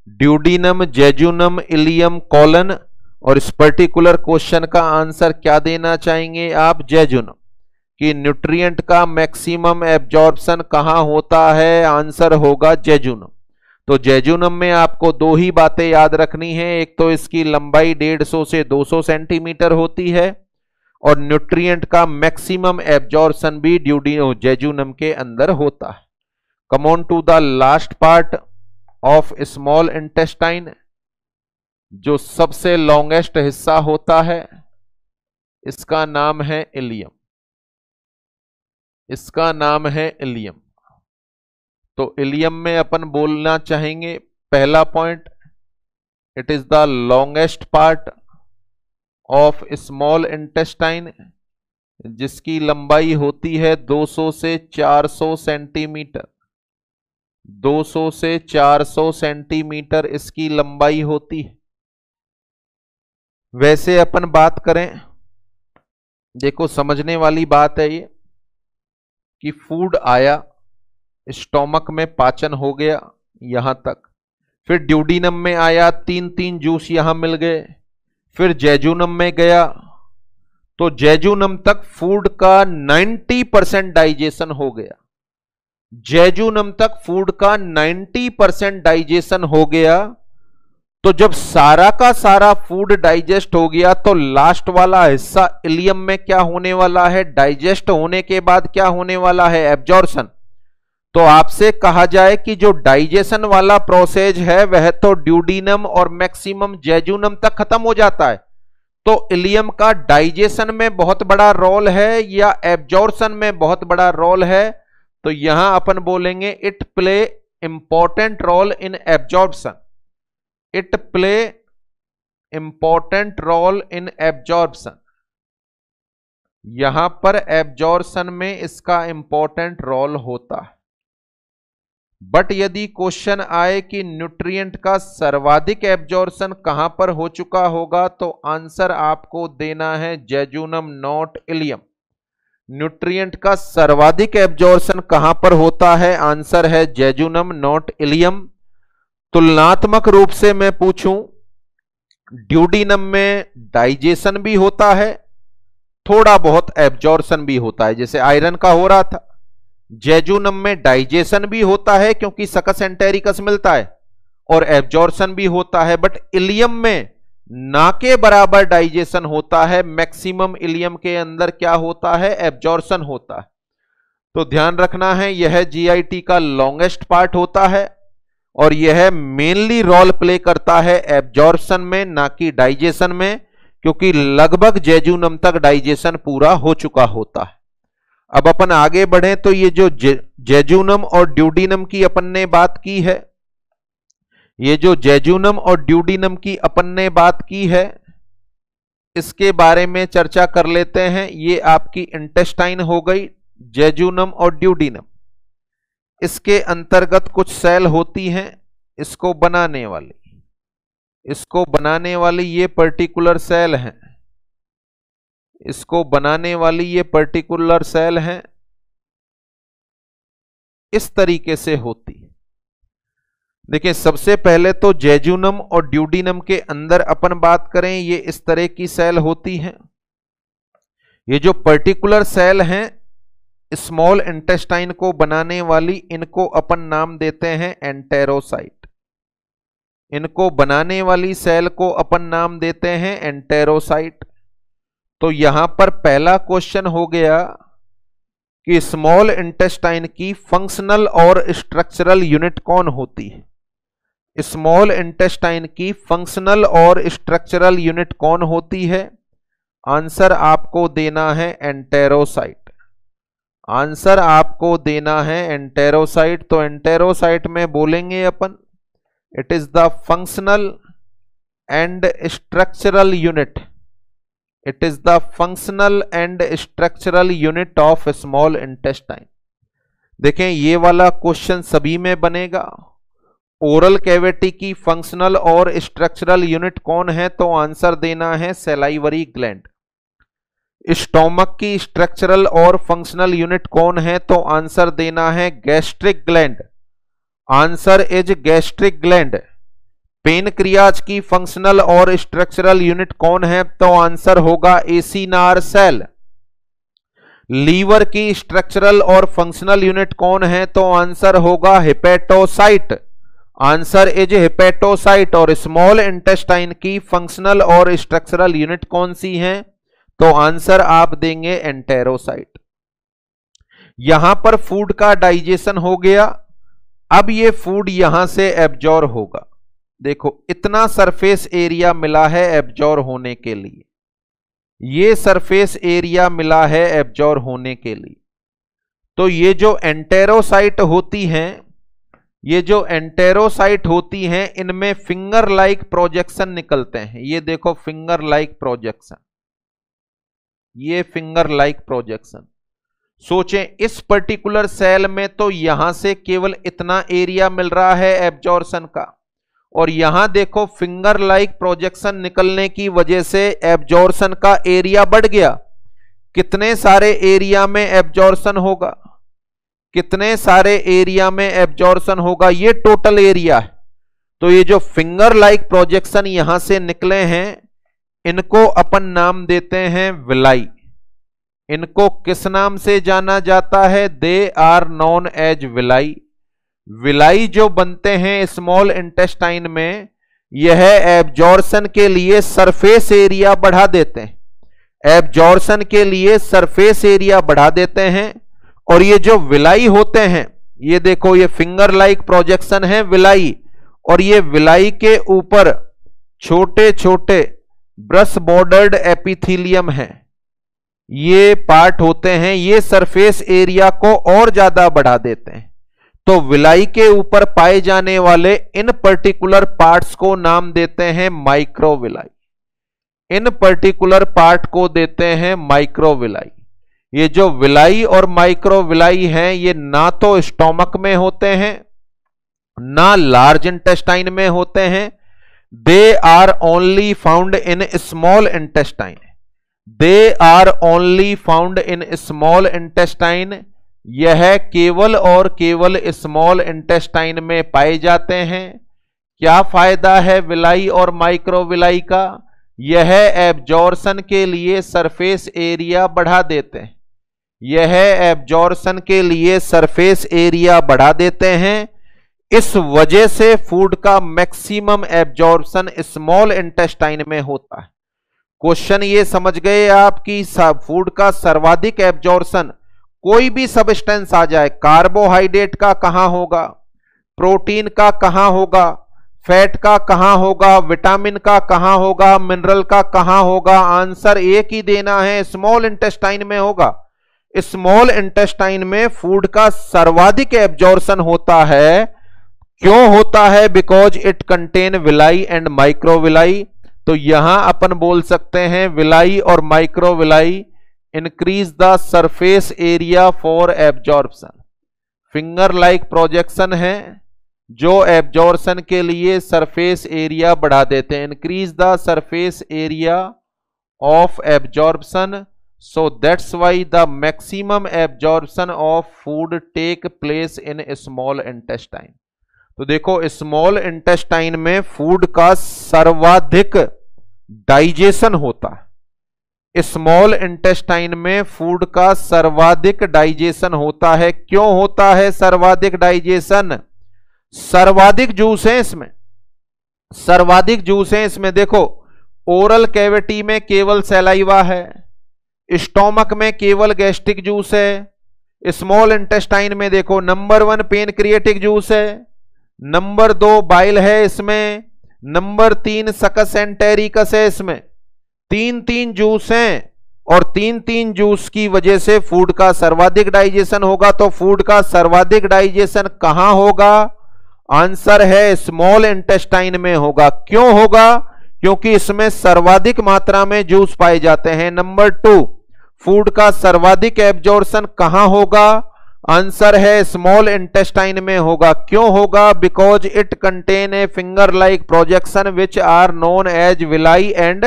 Speaker 1: Duodenum, jejunum, ileum, colon. और इस particular question का answer क्या देना चाहेंगे आप? जेजुनम। कि न्यूट्रिएंट का मैक्सिमम एब्जॉर्प्शन कहां होता है? आंसर होगा जेजुनम। तो जेजुनम में आपको दो ही बातें याद रखनी है, एक तो इसकी लंबाई 150 से 200 सेंटीमीटर होती है और न्यूट्रिएंट का मैक्सिमम एब्जॉर्प्शन भी जेजुनम के अंदर होता है। Come on to the last part of small intestine, जो सबसे लॉन्गेस्ट हिस्सा होता है, इसका नाम है इलियम। इसका नाम है इलियम। तो इलियम में अपन बोलना चाहेंगे पहला point, it is the longest part of small intestine, जिसकी लंबाई होती है 200 से 400 सेंटीमीटर। 200 से 400 सेंटीमीटर इसकी लंबाई होती है। वैसे अपन बात करें, देखो समझने वाली बात है ये कि फूड आया, स्टोमक में पाचन हो गया यहां तक, फिर ड्यूडिनम में आया, 3 जूस यहां मिल गए, फिर जेजुनम में गया, तो जेजुनम तक फूड का 90% डाइजेशन हो गया। जेजुनम तक फूड का 90% डाइजेशन हो गया। तो जब सारा का सारा फूड डाइजेस्ट हो गया तो लास्ट वाला हिस्सा इलियम में क्या होने वाला है? डाइजेस्ट होने के बाद क्या होने वाला है? एब्जॉर्प्शन। तो आपसे कहा जाए कि जो डाइजेशन वाला प्रोसेस है वह तो ड्यूडिनम और मैक्सिमम जेजुनम तक खत्म हो जाता है। तो इलियम का डाइजेशन में बहुत बड़ा रोल है या एब्जॉर्प्शन में बहुत बड़ा रोल है? तो यहां अपन बोलेंगे it play important role in absorption. It play important role in absorption. यहां पर एब्जॉर्प्शन में इसका इंपॉर्टेंट रोल होता है। बट यदि क्वेश्चन आए कि न्यूट्रिएंट का सर्वाधिक एब्जॉर्प्शन कहां पर हो चुका होगा, तो आंसर आपको देना है जेजुनम नॉट इलियम। न्यूट्रिएंट का सर्वाधिक एब्जॉर्प्शन कहां पर होता है? आंसर है जेजुनम नॉट इलियम। तुलनात्मक रूप से मैं पूछूं, ड्यूडीनम में डाइजेशन भी होता है, थोड़ा बहुत एब्जॉर्प्शन भी होता है, जैसे आयरन का हो रहा था। जेजुनम में डाइजेशन भी होता है क्योंकि सकस एंटेरिकस मिलता है, और एब्जॉर्प्शन भी होता है, बट इलियम में ना के बराबर डाइजेशन होता है। मैक्सिमम इलियम के अंदर क्या होता है, एब्जॉर्प्शन होता है। तो ध्यान रखना है, यह जीआईटी का लॉन्गेस्ट पार्ट होता है और यह मेनली रोल प्ले करता है एब्जॉर्प्शन में, ना कि डाइजेशन में, क्योंकि लगभग जेजुनम तक डाइजेशन पूरा हो चुका होता है। अब अपन आगे बढ़े तो ये जो जेजुनम और ड्यूडीनम की अपन ने बात की है, ये जो जेजुनम और ड्यूडीनम की अपन ने बात की है, इसके बारे में चर्चा कर लेते हैं। ये आपकी इंटेस्टाइन हो गई, जेजुनम और ड्यूडीनम। इसके अंतर्गत कुछ सेल होती हैं इसको बनाने वाली ये पर्टिकुलर सेल हैं, इसको बनाने वाली ये पर्टिकुलर सेल हैं, इस तरीके से होती है। देखिए, सबसे पहले तो जेजुनम और ड्यूडीनम के अंदर अपन बात करें, ये इस तरह की सेल होती हैं। ये जो पर्टिकुलर सेल हैं स्मॉल इंटेस्टाइन को बनाने वाली, इनको अपन नाम देते हैं एंटेरोसाइट। इनको बनाने वाली सेल को अपन नाम देते हैं एंटेरोसाइट। तो यहां पर पहला क्वेश्चन हो गया कि स्मॉल इंटेस्टाइन की फंक्शनल और स्ट्रक्चरल यूनिट कौन होती है। स्मॉल इंटेस्टाइन की फंक्शनल और स्ट्रक्चरल यूनिट कौन होती है? आंसर आपको देना है एंटेरोसाइट। आंसर आपको देना है एंटेरोसाइट। तो एंटेरोसाइट में बोलेंगे अपन, it is the functional and structural unit, it is the functional and structural unit of small intestine. देखें, ये वाला क्वेश्चन सभी में बनेगा। ओरल कैविटी की फंक्शनल और स्ट्रक्चरल यूनिट कौन है? तो आंसर देना है सलाइवरी ग्लैंड। स्टोमक की स्ट्रक्चरल और फंक्शनल यूनिट कौन है? तो आंसर देना है gastric gland. Answer is gastric gland. Pancreas की फंक्शनल और स्ट्रक्चरल यूनिट कौन है? तो आंसर होगा एसिनार सेल। लीवर की स्ट्रक्चरल और फंक्शनल यूनिट कौन है? तो आंसर होगा हेपेटोसाइट। Answer is hepatocyte. और स्मॉल इंटेस्टाइन की फंक्शनल और स्ट्रक्चरल यूनिट कौन सी हैं? तो आंसर आप देंगे एंटेरोसाइट। यहां पर फूड का डाइजेशन हो गया। अब ये फूड यहां से एब्जॉर्ब होगा। देखो, इतना सरफेस एरिया मिला है एब्जॉर्ब होने के लिए, ये सरफेस एरिया मिला है एब्जॉर्ब होने के लिए। तो ये जो एंटेरोसाइट होती हैं, ये जो एंटेरोसाइट होती हैं, इनमें फिंगर लाइक प्रोजेक्शन निकलते हैं। ये देखो, फिंगर लाइक प्रोजेक्शन, ये फिंगर लाइक प्रोजेक्शन। सोचें, इस पर्टिकुलर सेल में तो यहां से केवल इतना एरिया मिल रहा है एब्जॉर्प्शन का, और यहां देखो फिंगर लाइक प्रोजेक्शन निकलने की वजह से एब्जॉर्प्शन का एरिया बढ़ गया। कितने सारे एरिया में एब्जॉर्प्शन होगा? कितने सारे एरिया में एब्जॉर्प्शन होगा? ये टोटल एरिया है। तो ये जो फिंगर लाइक प्रोजेक्शन यहां से निकले हैं, इनको अपन नाम देते हैं विलाई। इनको किस नाम से जाना जाता है? They are known as villi. Villi जो बनते हैं स्मॉल इंटेस्टाइन में, यह एब्जॉर्प्शन के लिए सरफेस एरिया बढ़ा देते हैं। एब्जॉर्प्शन के लिए सरफेस एरिया बढ़ा देते हैं। और ये जो विलाई होते हैं, ये देखो, ये फिंगर लाइक प्रोजेक्शन है विलाई, और ये विलाई के ऊपर छोटे छोटे ब्रश बॉर्डर्ड एपिथेलियम है, ये पार्ट होते हैं, ये सरफेस एरिया को और ज्यादा बढ़ा देते हैं। तो विलाई के ऊपर पाए जाने वाले इन पर्टिकुलर पार्ट्स को नाम देते हैं माइक्रोविलाई। इन पर्टिकुलर पार्ट को देते हैं माइक्रोविलाई। ये जो विलाई और माइक्रोविलाई हैं, ये ना तो स्टोमक में होते हैं, ना लार्ज इंटेस्टाइन में होते हैं। They are only found in small intestine. They are only found in small intestine. यह केवल और केवल स्मॉल इंटेस्टाइन में पाए जाते हैं। क्या फायदा है विलाई और माइक्रोविलाई का? यह एब्जॉर्शन के लिए सरफेस एरिया बढ़ा देते हैं, यह एब्जॉर्शन के लिए सरफेस एरिया बढ़ा देते हैं। इस वजह से फूड का मैक्सिमम एब्जॉर्प्शन स्मॉल इंटेस्टाइन में होता है। क्वेश्चन ये समझ गए आप कि फूड का सर्वाधिक एब्जॉर्प्शन कोई भी सब्सटेंस आ जाए, कार्बोहाइड्रेट का कहां होगा, प्रोटीन का कहां होगा, फैट का कहां होगा, विटामिन का कहां होगा, मिनरल का कहां होगा? आंसर एक ही देना है, स्मॉल इंटेस्टाइन में होगा। स्मॉल इंटेस्टाइन में फूड का सर्वाधिक एब्जॉर्प्शन होता है। क्यों होता है? Because it contain villi and microvilli. तो यहां अपन बोल सकते हैं विलाई और microvilli increase the surface area for absorption. Finger like projection है जो एब्जॉर्प्शन के लिए सरफेस एरिया बढ़ा देते हैं। Increase the surface area of absorption, so that's why the maximum absorption of food take place in small intestine। तो देखो small intestine में फूड का सर्वाधिक डाइजेशन होता है। स्मॉल इंटेस्टाइन में फूड का सर्वाधिक डाइजेशन होता है। क्यों होता है सर्वाधिक डाइजेशन? सर्वाधिक जूस है इसमें, सर्वाधिक जूस है इसमें। देखो ओरल कैविटी में केवल सैलाइवा है, स्टोमक में केवल गैस्ट्रिक जूस है। स्मॉल इंटेस्टाइन में देखो नंबर 1 पेनक्रिएटिक जूस है, नंबर 2 बाइल है इसमें, नंबर 3 सकस एंटेरिकस है इसमें। 3 जूस हैं और 3 जूस की वजह से फूड का सर्वाधिक डाइजेशन होगा। तो फूड का सर्वाधिक डाइजेशन कहां होगा? आंसर है स्मॉल इंटेस्टाइन में होगा। क्यों होगा? क्योंकि इसमें सर्वाधिक मात्रा में जूस पाए जाते हैं। नंबर 2 फूड का सर्वाधिक एब्जॉर्प्शन कहां होगा? आंसर है स्मॉल इंटेस्टाइन में होगा। क्यों होगा? Because it contain a finger like projection which are known as villi and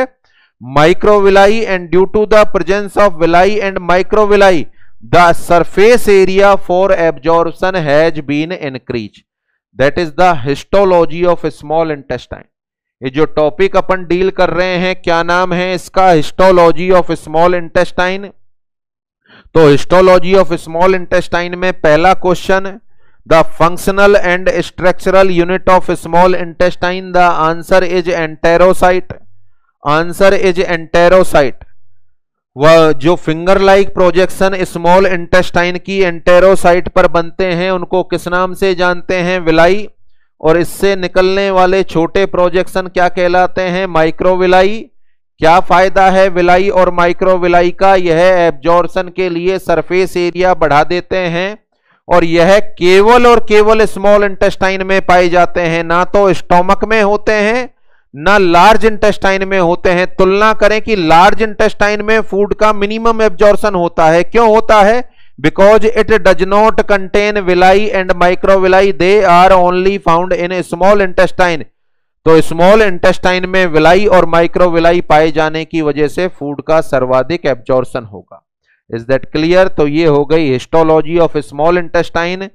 Speaker 1: microvilli, and due to the presence of villi and microvilli the surface area for absorption has been increase. That is the histology of small intestine. ये जो topic अपन deal कर रहे हैं क्या नाम है इसका? Histology of small intestine. तो हिस्टोलॉजी ऑफ स्मॉल इंटेस्टाइन में पहला question, the functional and structural unit of small intestine. The answer is enterocyte. Answer is enterocyte. वह जो finger like projection small intestine की एंटेरोसाइट पर बनते हैं उनको किस नाम से जानते हैं? विलाई। और इससे निकलने वाले छोटे प्रोजेक्शन क्या कहलाते हैं? माइक्रोविलाई। क्या फायदा है विलाई और माइक्रोविलाई का? यह एब्जॉर्प्शन के लिए सरफेस एरिया बढ़ा देते हैं और यह केवल और केवल स्मॉल इंटेस्टाइन में पाए जाते हैं, ना तो स्टोमक में होते हैं ना लार्ज इंटेस्टाइन में होते हैं। तुलना करें कि लार्ज इंटेस्टाइन में फूड का मिनिमम एब्जॉर्प्शन होता है। क्यों होता है? Because it does not contain villi and microvilli, they are only found in small intestine. तो स्मॉल इंटेस्टाइन में विलाई और माइक्रोविलाई पाए जाने की वजह से फूड का सर्वाधिक एब्जॉर्प्शन होगा। Is that clear? तो ये हो गई हिस्टोलॉजी ऑफ स्मॉल इंटेस्टाइन।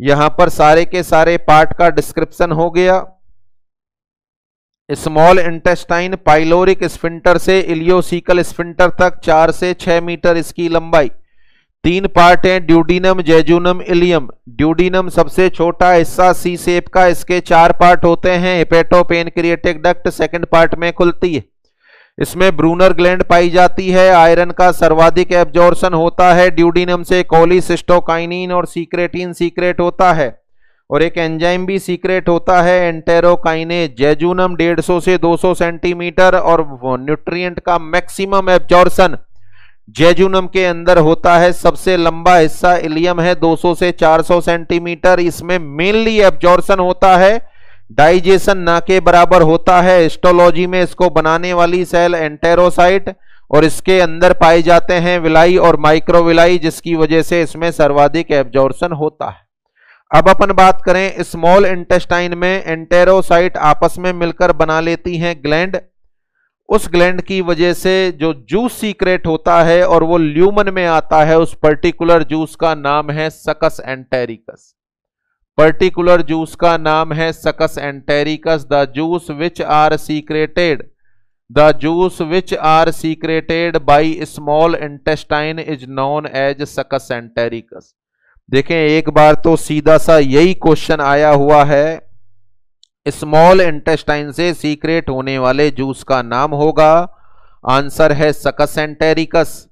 Speaker 1: यहां पर सारे के सारे पार्ट का डिस्क्रिप्शन हो गया। स्मॉल इंटेस्टाइन पाइलोरिक स्फिंक्टर से इलियोसिकल स्फिंक्टर तक 4 से 6 मीटर इसकी लंबाई। 3 पार्ट हैं, ड्यूडीनम, जेजुनम, इलियम। ड्यूडीनम सबसे छोटा हिस्सा सी शेप का, इसके 4 पार्ट होते हैं। हेपेटोपेनक्रिएटिक डक्ट सेकंड पार्ट में खुलती है। इसमें ब्रूनर ग्लैंड पाई जाती है। आयरन का सर्वाधिक एब्जॉर्प्शन होता है ड्यूडीनम से। कोलिसिस्टोकाइनिन और सीक्रेटिन सीक्रेट होता है और एक एंजाइम भी सीक्रेट होता है एंटेरोकाइनेज। जेजुनम 150 से 200 सेंटीमीटर और न्यूट्रिएंट का मैक्सिमम एब्जॉर्प्शन जेजुनम के अंदर होता है। सबसे लंबा हिस्सा इलियम है 200 से 400 सेंटीमीटर। इसमें मेनली एब्जॉर्प्शन होता है, डाइजेशन ना के बराबर होता है। हिस्टोलॉजी में इसको बनाने वाली सेल एंटेरोसाइट और इसके अंदर पाए जाते हैं विलाई और माइक्रोविलाई, जिसकी वजह से इसमें सर्वाधिक एब्जॉर्प्शन होता है। अब अपन बात करें स्मॉल इंटेस्टाइन में एंटेरोसाइट आपस में मिलकर बना लेती हैं ग्लैंड। उस ग्लैंड की वजह से जो जूस सीक्रेट होता है और वो ल्यूमन में आता है, उस पर्टिकुलर जूस का नाम है सकस एंटेरिकस। पर्टिकुलर जूस का नाम है succus entericus. The juice which are secreted by small intestine is known as succus entericus. देखें, एक बार तो सीधा सा यही क्वेश्चन आया हुआ है, स्मॉल इंटेस्टाइन से सीक्रेट होने वाले जूस का नाम होगा, आंसर है सकस एंटेरिकस।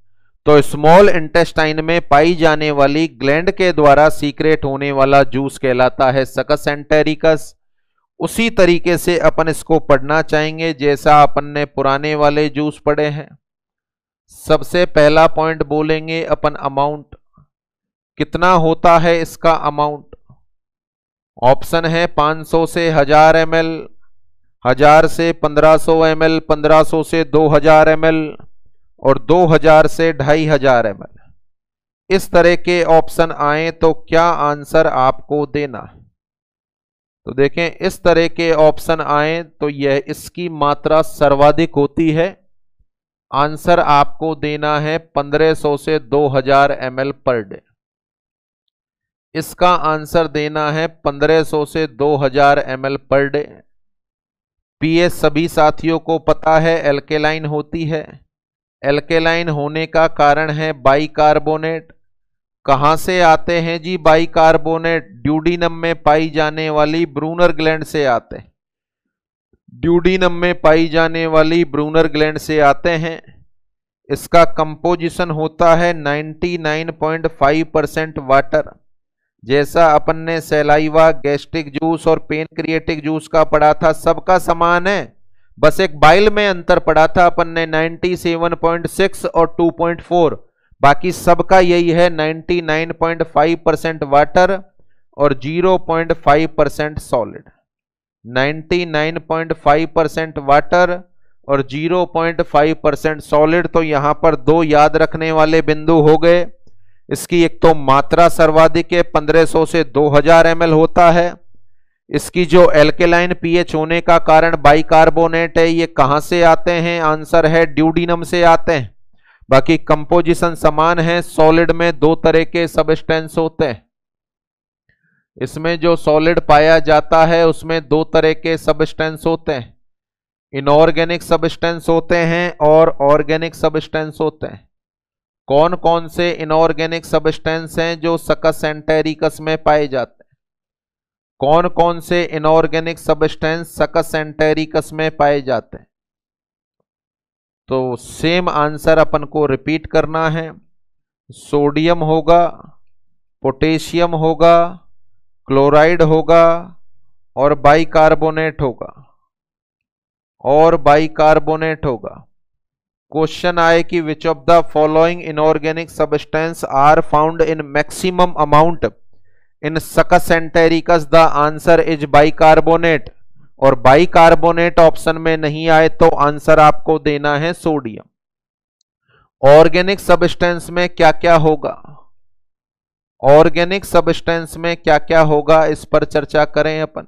Speaker 1: तो स्मॉल इंटेस्टाइन में पाई जाने वाली ग्लैंड के द्वारा सीक्रेट होने वाला जूस कहलाता है सकस एंटेरिकस। उसी तरीके से अपन इसको पढ़ना चाहेंगे जैसा अपन ने पुराने वाले जूस पढ़े हैं। सबसे पहला पॉइंट बोलेंगे अपन अमाउंट, कितना होता है इसका अमाउंट। ऑप्शन है 500 से 1000 ml, 1000 से 1500 ml, 1500 से 2000 ml और 2000 से 2500 ml। इस तरह के ऑप्शन आए तो क्या आंसर आपको देना है? तो देखें, इस तरह के ऑप्शन आए तो यह इसकी मात्रा सर्वाधिक होती है। आंसर आपको देना है 1500 से 2000 ml पर डे। इसका आंसर देना है 1500 से 2000 ml पर डे। पीएच सभी साथियों को पता है एल्केलाइन होती है। एल्केलाइन होने का कारण है बाइकार्बोनेट। कहां से आते हैं जी बाइकार्बोनेट? ड्यूडिनम में पाई जाने वाली ब्रूनर ग्लैंड से आते हैं। ड्यूडिनम में पाई जाने वाली ब्रूनर ग्लैंड से आते हैं। इसका कंपोजिशन होता है 99.5% वाटर। जैसा अपन ने सैलाइवा, गैस्ट्रिक जूस और पेनक्रिएटिक जूस का पढ़ा था, सबका समान है, बस एक बाइल में अंतर पढ़ा था अपन ने 97.6 और 2.4। बाकी सबका यही है 99.5% वाटर और 0.5% सॉलिड। 99.5% वाटर और 0.5% सॉलिड। तो यहां पर दो याद रखने वाले बिंदु हो गए। इसकी एक तो मात्रा सर्वाधिक है, 1500 से 2000 ml होता है। इसकी जो एल्केलाइन पीएच होने का कारण बाइकार्बोनेट है, ये कहां से आते हैं? आंसर है ड्यूडिनम से आते हैं। बाकी कंपोजिशन समान है। सॉलिड में दो तरह के सब्सटेंस होते हैं। इसमें जो सॉलिड पाया जाता है उसमें दो तरह के सब्सटेंस होते हैं, इनऑर्गेनिक सब्सटेंस होते हैं और ऑर्गेनिक सब्सटेंस होते हैं। कौन कौन से इनऑर्गेनिक सब्सटेंस हैं जो सकस एंटेरिकस में पाए जाते हैं? कौन कौन से इनऑर्गेनिक सब्सटेंस सकस एंटेरिकस में पाए जाते हैं? तो सेम आंसर अपन को रिपीट करना है। सोडियम होगा, पोटेशियम होगा, क्लोराइड होगा और बाइकार्बोनेट होगा। क्वेश्चन आए कि which of the following inorganic substance are found in maximum amount in succus entericus, the answer is bicarbonate. और बाइकार्बोनेट ऑप्शन में नहीं आए तो आंसर आपको देना है सोडियम। ऑर्गेनिक सब्सटेंस में क्या क्या होगा? ऑर्गेनिक सब्सटेंस में क्या क्या होगा, इस पर चर्चा करें अपन।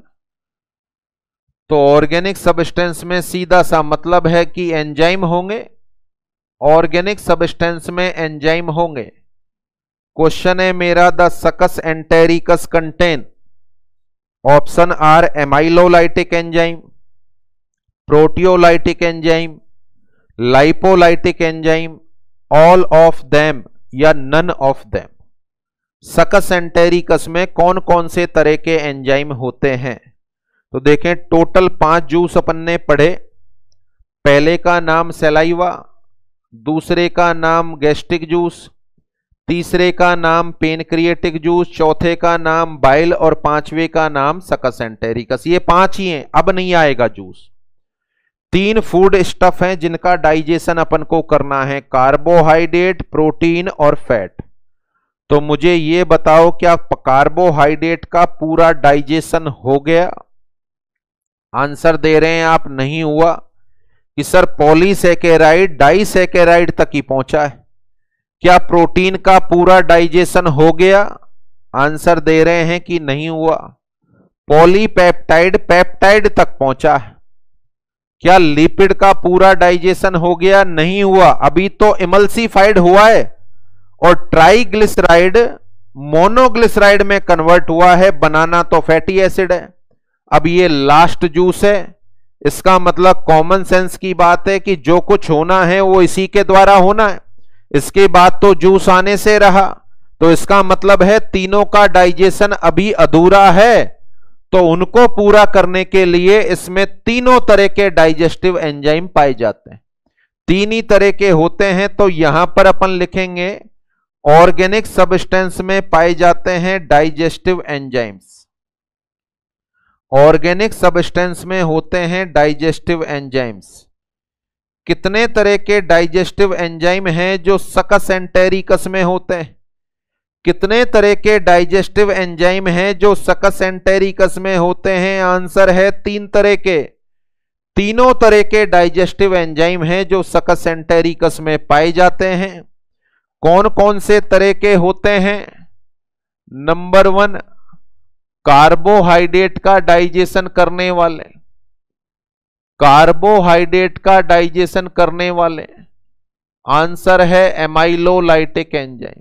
Speaker 1: तो ऑर्गेनिक सब्सटेंस में सीधा सा मतलब है कि एंजाइम होंगे। ऑर्गेनिक सब्सटेंस में एंजाइम होंगे। क्वेश्चन है मेरा, the succus entericus contain, option are amylolytic enzyme, proteolytic enzyme, lipolytic enzyme, all of them या none of them. Succus entericus में कौन कौन से तरह के एंजाइम होते हैं? तो देखें, टोटल 5 जूस अपन ने पढ़े। पहले का नाम सैलाइवा, दूसरे का नाम गैस्ट्रिक जूस, तीसरे का नाम पेनक्रिएटिक जूस, चौथे का नाम बाइल और पांचवे का नाम सकस एंटेरिकस। ये 5 ही हैं, अब नहीं आएगा जूस। 3 फूड स्टफ हैं जिनका डाइजेशन अपन को करना है, कार्बोहाइड्रेट, प्रोटीन और फैट। तो मुझे ये बताओ, क्या कार्बोहाइड्रेट का पूरा डाइजेशन हो गया? आंसर दे रहे हैं आप, नहीं हुआ। कि सर पॉलीसैकेराइड डाइसैकेराइड तक ही पहुंचा है। क्या प्रोटीन का पूरा डाइजेशन हो गया? आंसर दे रहे हैं कि नहीं हुआ। पॉलीपेप्टाइड पेप्टाइड तक पहुंचा है। क्या लिपिड का पूरा डाइजेशन हो गया? नहीं हुआ, अभी तो इमल्सिफाइड हुआ है। और ट्राइग्लिसराइड मोनोग्लिसराइड में कन्वर्ट हुआ है, बनाना तो फैटी एसिड है। अब ये लास्ट जूस है, इसका मतलब कॉमन सेंस की बात है कि जो कुछ होना है वो इसी के द्वारा होना है। इसके बाद तो जूस आने से रहा, तो इसका मतलब है तीनों का डाइजेशन अभी अधूरा है। तो उनको पूरा करने के लिए इसमें तीनों तरह के डाइजेस्टिव एंजाइम पाए जाते हैं। तीन ही तरह के होते हैं, तो यहां पर अपन लिखेंगे ऑर्गेनिक सब्सटेंस में पाए जाते हैं डाइजेस्टिव एंजाइम्स। ऑर्गेनिक सब्सटेंस में होते हैं डाइजेस्टिव एंजाइम्स। कितने तरह के डाइजेस्टिव एंजाइम हैं जो सकस एंटेरिकस में होते हैं? कितने तरह के डाइजेस्टिव एंजाइम हैं जो सकस एंटेरिकस में होते हैं? आंसर है 3 तरह के। तीनों तरह के डाइजेस्टिव एंजाइम हैं जो सकस एंटेरिकस में पाए जाते हैं। कौन कौन से तरह के होते हैं? नंबर 1, कार्बोहाइड्रेट का डाइजेशन करने वाले। कार्बोहाइड्रेट का डाइजेशन करने वाले, आंसर है एमाइलोलाइटिक एंजाइम।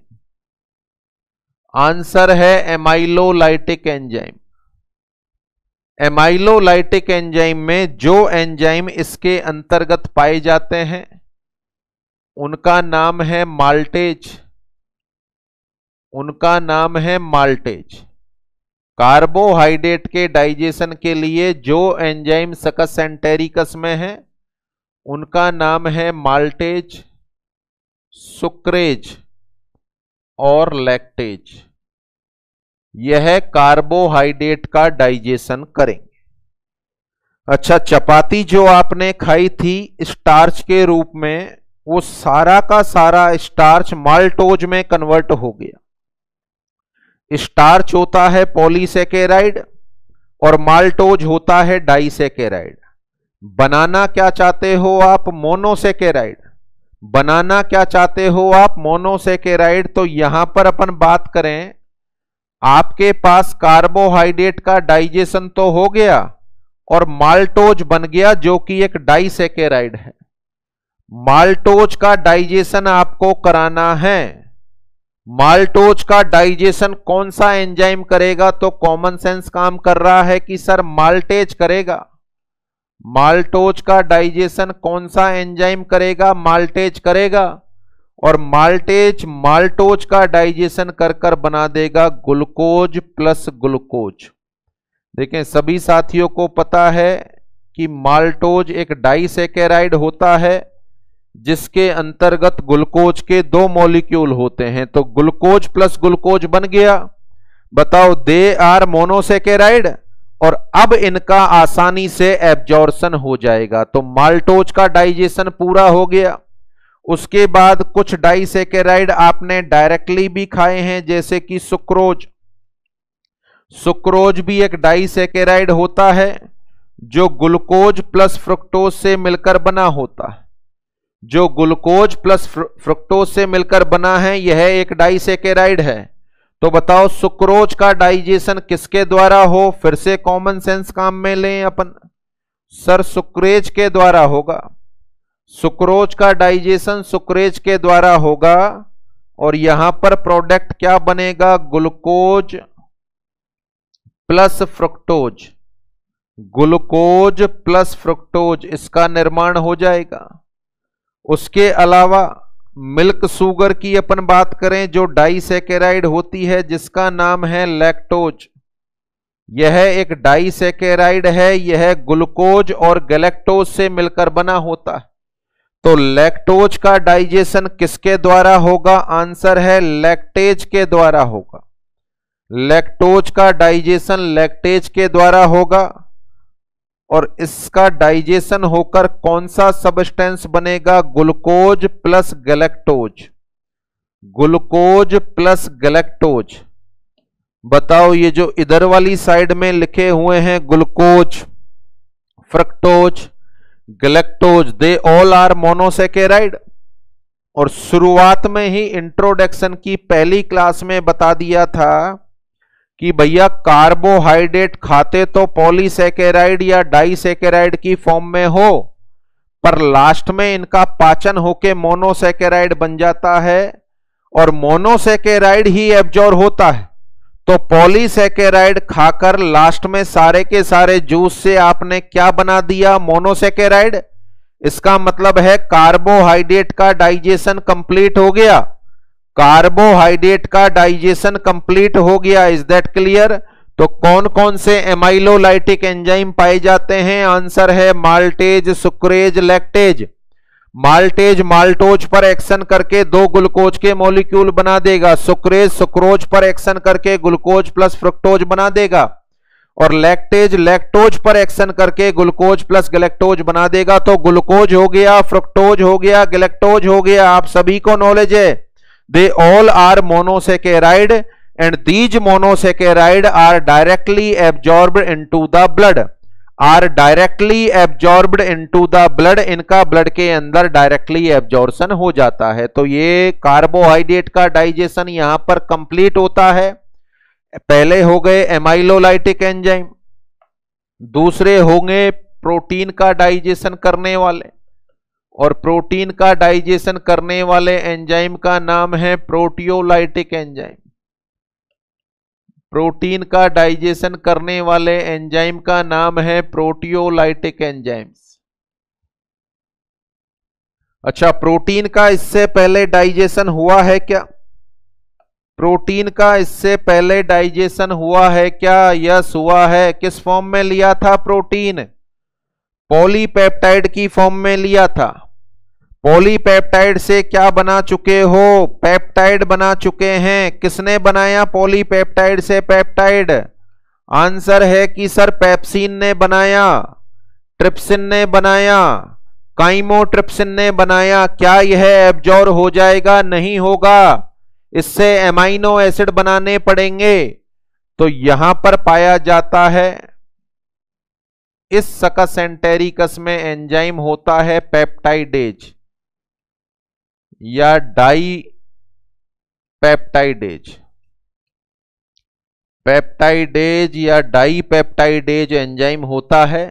Speaker 1: आंसर है एमाइलोलाइटिक एंजाइम। एमाइलोलाइटिक एंजाइम में जो एंजाइम इसके अंतर्गत पाए जाते हैं उनका नाम है माल्टेज। उनका नाम है माल्टेज। कार्बोहाइड्रेट के डाइजेशन के लिए जो एंजाइम सकस एंटेरिकस में है उनका नाम है माल्टेज, सुक्रेज और लैक्टेज। यह कार्बोहाइड्रेट का डाइजेशन करेंगे। अच्छा, चपाती जो आपने खाई थी स्टार्च के रूप में, वो सारा का सारा स्टार्च माल्टोज में कन्वर्ट हो गया। स्टार्च होता है पॉलीसेकेराइड और माल्टोज होता है डाइसेकेराइड। बनाना क्या चाहते हो आप? मोनोसेकेराइड। बनाना क्या चाहते हो आप? मोनोसेकेराइड। तो यहां पर अपन बात करें, आपके पास कार्बोहाइड्रेट का डाइजेशन तो हो गया और माल्टोज बन गया जो कि एक डाइसेकेराइड है। माल्टोज का डाइजेशन आपको कराना है। माल्टोज का डाइजेशन कौन सा एंजाइम करेगा? तो कॉमन सेंस काम कर रहा है कि सर माल्टेज करेगा। माल्टोज का डाइजेशन कौन सा एंजाइम करेगा? माल्टेज करेगा। और माल्टेज माल्टोज का डाइजेशन कर कर बना देगा ग्लूकोज प्लस ग्लूकोज। देखें, सभी साथियों को पता है कि माल्टोज एक डाइसेकेराइड होता है जिसके अंतर्गत ग्लूकोज के 2 मॉलिक्यूल होते हैं। तो ग्लूकोज प्लस ग्लूकोज बन गया। बताओ, दे आर मोनोसेकेराइड और अब इनका आसानी से एब्जॉर्प्शन हो जाएगा। तो माल्टोज का डाइजेशन पूरा हो गया। उसके बाद कुछ डाइसेकेराइड आपने डायरेक्टली भी खाए हैं, जैसे कि सुक्रोज। सुक्रोज भी एक डाइसेकेराइड होता है जो ग्लूकोज प्लस फ्रुक्टोज से मिलकर बना होता है। जो ग्लूकोज प्लस फ्रुक्टोज से मिलकर बना है यह एक डाइसेकेराइड है। तो बताओ, सुक्रोज का डाइजेशन किसके द्वारा हो? फिर से कॉमन सेंस काम में लें अपन। सर, सुक्रेज के द्वारा होगा। सुक्रोज का डाइजेशन सुक्रेज के द्वारा होगा और यहां पर प्रोडक्ट क्या बनेगा? Glucose plus fructose. Glucose plus fructose, इसका निर्माण हो जाएगा। उसके अलावा मिल्क शुगर की अपन बात करें जो डाइसेकेराइड होती है जिसका नाम है लैक्टोज। यह एक डाइसेकेराइड है। यह ग्लूकोज और गैलेक्टोज से मिलकर बना होता है। तो लैक्टोज का डाइजेशन किसके द्वारा होगा? आंसर है लैक्टेज के द्वारा होगा। लैक्टोज का डाइजेशन लैक्टेज के द्वारा होगा और इसका डाइजेशन होकर कौन सा सब्सटेंस बनेगा? Glucose plus galactose. Glucose plus galactose. बताओ, ये जो इधर वाली साइड में लिखे हुए हैं glucose, fructose, galactose, they all are monosaccharide. और शुरुआत में ही इंट्रोडक्शन की पहली क्लास में बता दिया था कि भैया कार्बोहाइड्रेट खाते तो पॉलीसेकेराइड या डाइसेकेराइड की फॉर्म में हो, पर लास्ट में इनका पाचन होके मोनोसेकेराइड बन जाता है और मोनोसेकेराइड ही एब्जॉर्ब होता है। तो पॉलीसेकेराइड खाकर लास्ट में सारे के सारे जूस से आपने क्या बना दिया? मोनोसेकेराइड। इसका मतलब है कार्बोहाइड्रेट का डाइजेशन कंप्लीट हो गया। कार्बोहाइड्रेट का डाइजेशन कंप्लीट हो गया। Is that clear? तो कौन कौन से एमाइलोलाइटिक एंजाइम पाए जाते हैं? आंसर है maltase, sucrase, lactase. Maltase maltose पर एक्शन करके दो ग्लूकोज के मॉलिक्यूल बना देगा। सुक्रेज सुक्रोज पर एक्शन करके ग्लूकोज प्लस फ्रुक्टोज बना देगा। और लैक्टेज लैक्टोज पर एक्शन करके ग्लूकोज प्लस गैलेक्टोज बना देगा। तो ग्लूकोज हो गया, फ्रुक्टोज हो गया, गैलेक्टोज हो गया। आप सभी को नॉलेज है। They all are monosaccharide and these monosaccharide are directly absorbed into the blood. Are directly absorbed into the blood. इनका ब्लड के अंदर डायरेक्टली एब्जॉर्प्शन हो जाता है। तो ये कार्बोहाइड्रेट का डाइजेशन यहां पर कंप्लीट होता है। पहले हो गए एमाइलोलाइटिक एंजाइम, दूसरे होंगे प्रोटीन का डाइजेशन करने वाले, और प्रोटीन का डाइजेशन करने वाले एंजाइम का नाम है प्रोटियोलाइटिक एंजाइम। प्रोटीन का डाइजेशन करने वाले एंजाइम का नाम है प्रोटियोलाइटिक एंजाइम्स। अच्छा, प्रोटीन का इससे पहले डाइजेशन हुआ है क्या? प्रोटीन का इससे पहले डाइजेशन हुआ है क्या? यस, हुआ है। किस फॉर्म में लिया था प्रोटीन? पॉलीपेप्टाइड की फॉर्म में लिया था। पॉलीपेप्टाइड से क्या बना चुके हो? पेप्टाइड बना चुके हैं। किसने बनाया पॉलीपेप्टाइड से पेप्टाइड? आंसर है कि सर पेप्सिन ने बनाया, ट्रिप्सिन ने बनाया, काइमोट्रिप्सिन ने बनाया। क्या यह एब्जॉर्ब हो जाएगा? नहीं होगा। इससे एमाइनो एसिड बनाने पड़ेंगे। तो यहां पर पाया जाता है, इस सकस एंटेरिकस में एंजाइम होता है पेप्टाइडेज या डाई पेप्टाइडेज। पेप्टाइडेज या डाई पेप्टाइडेज एंजाइम होता है।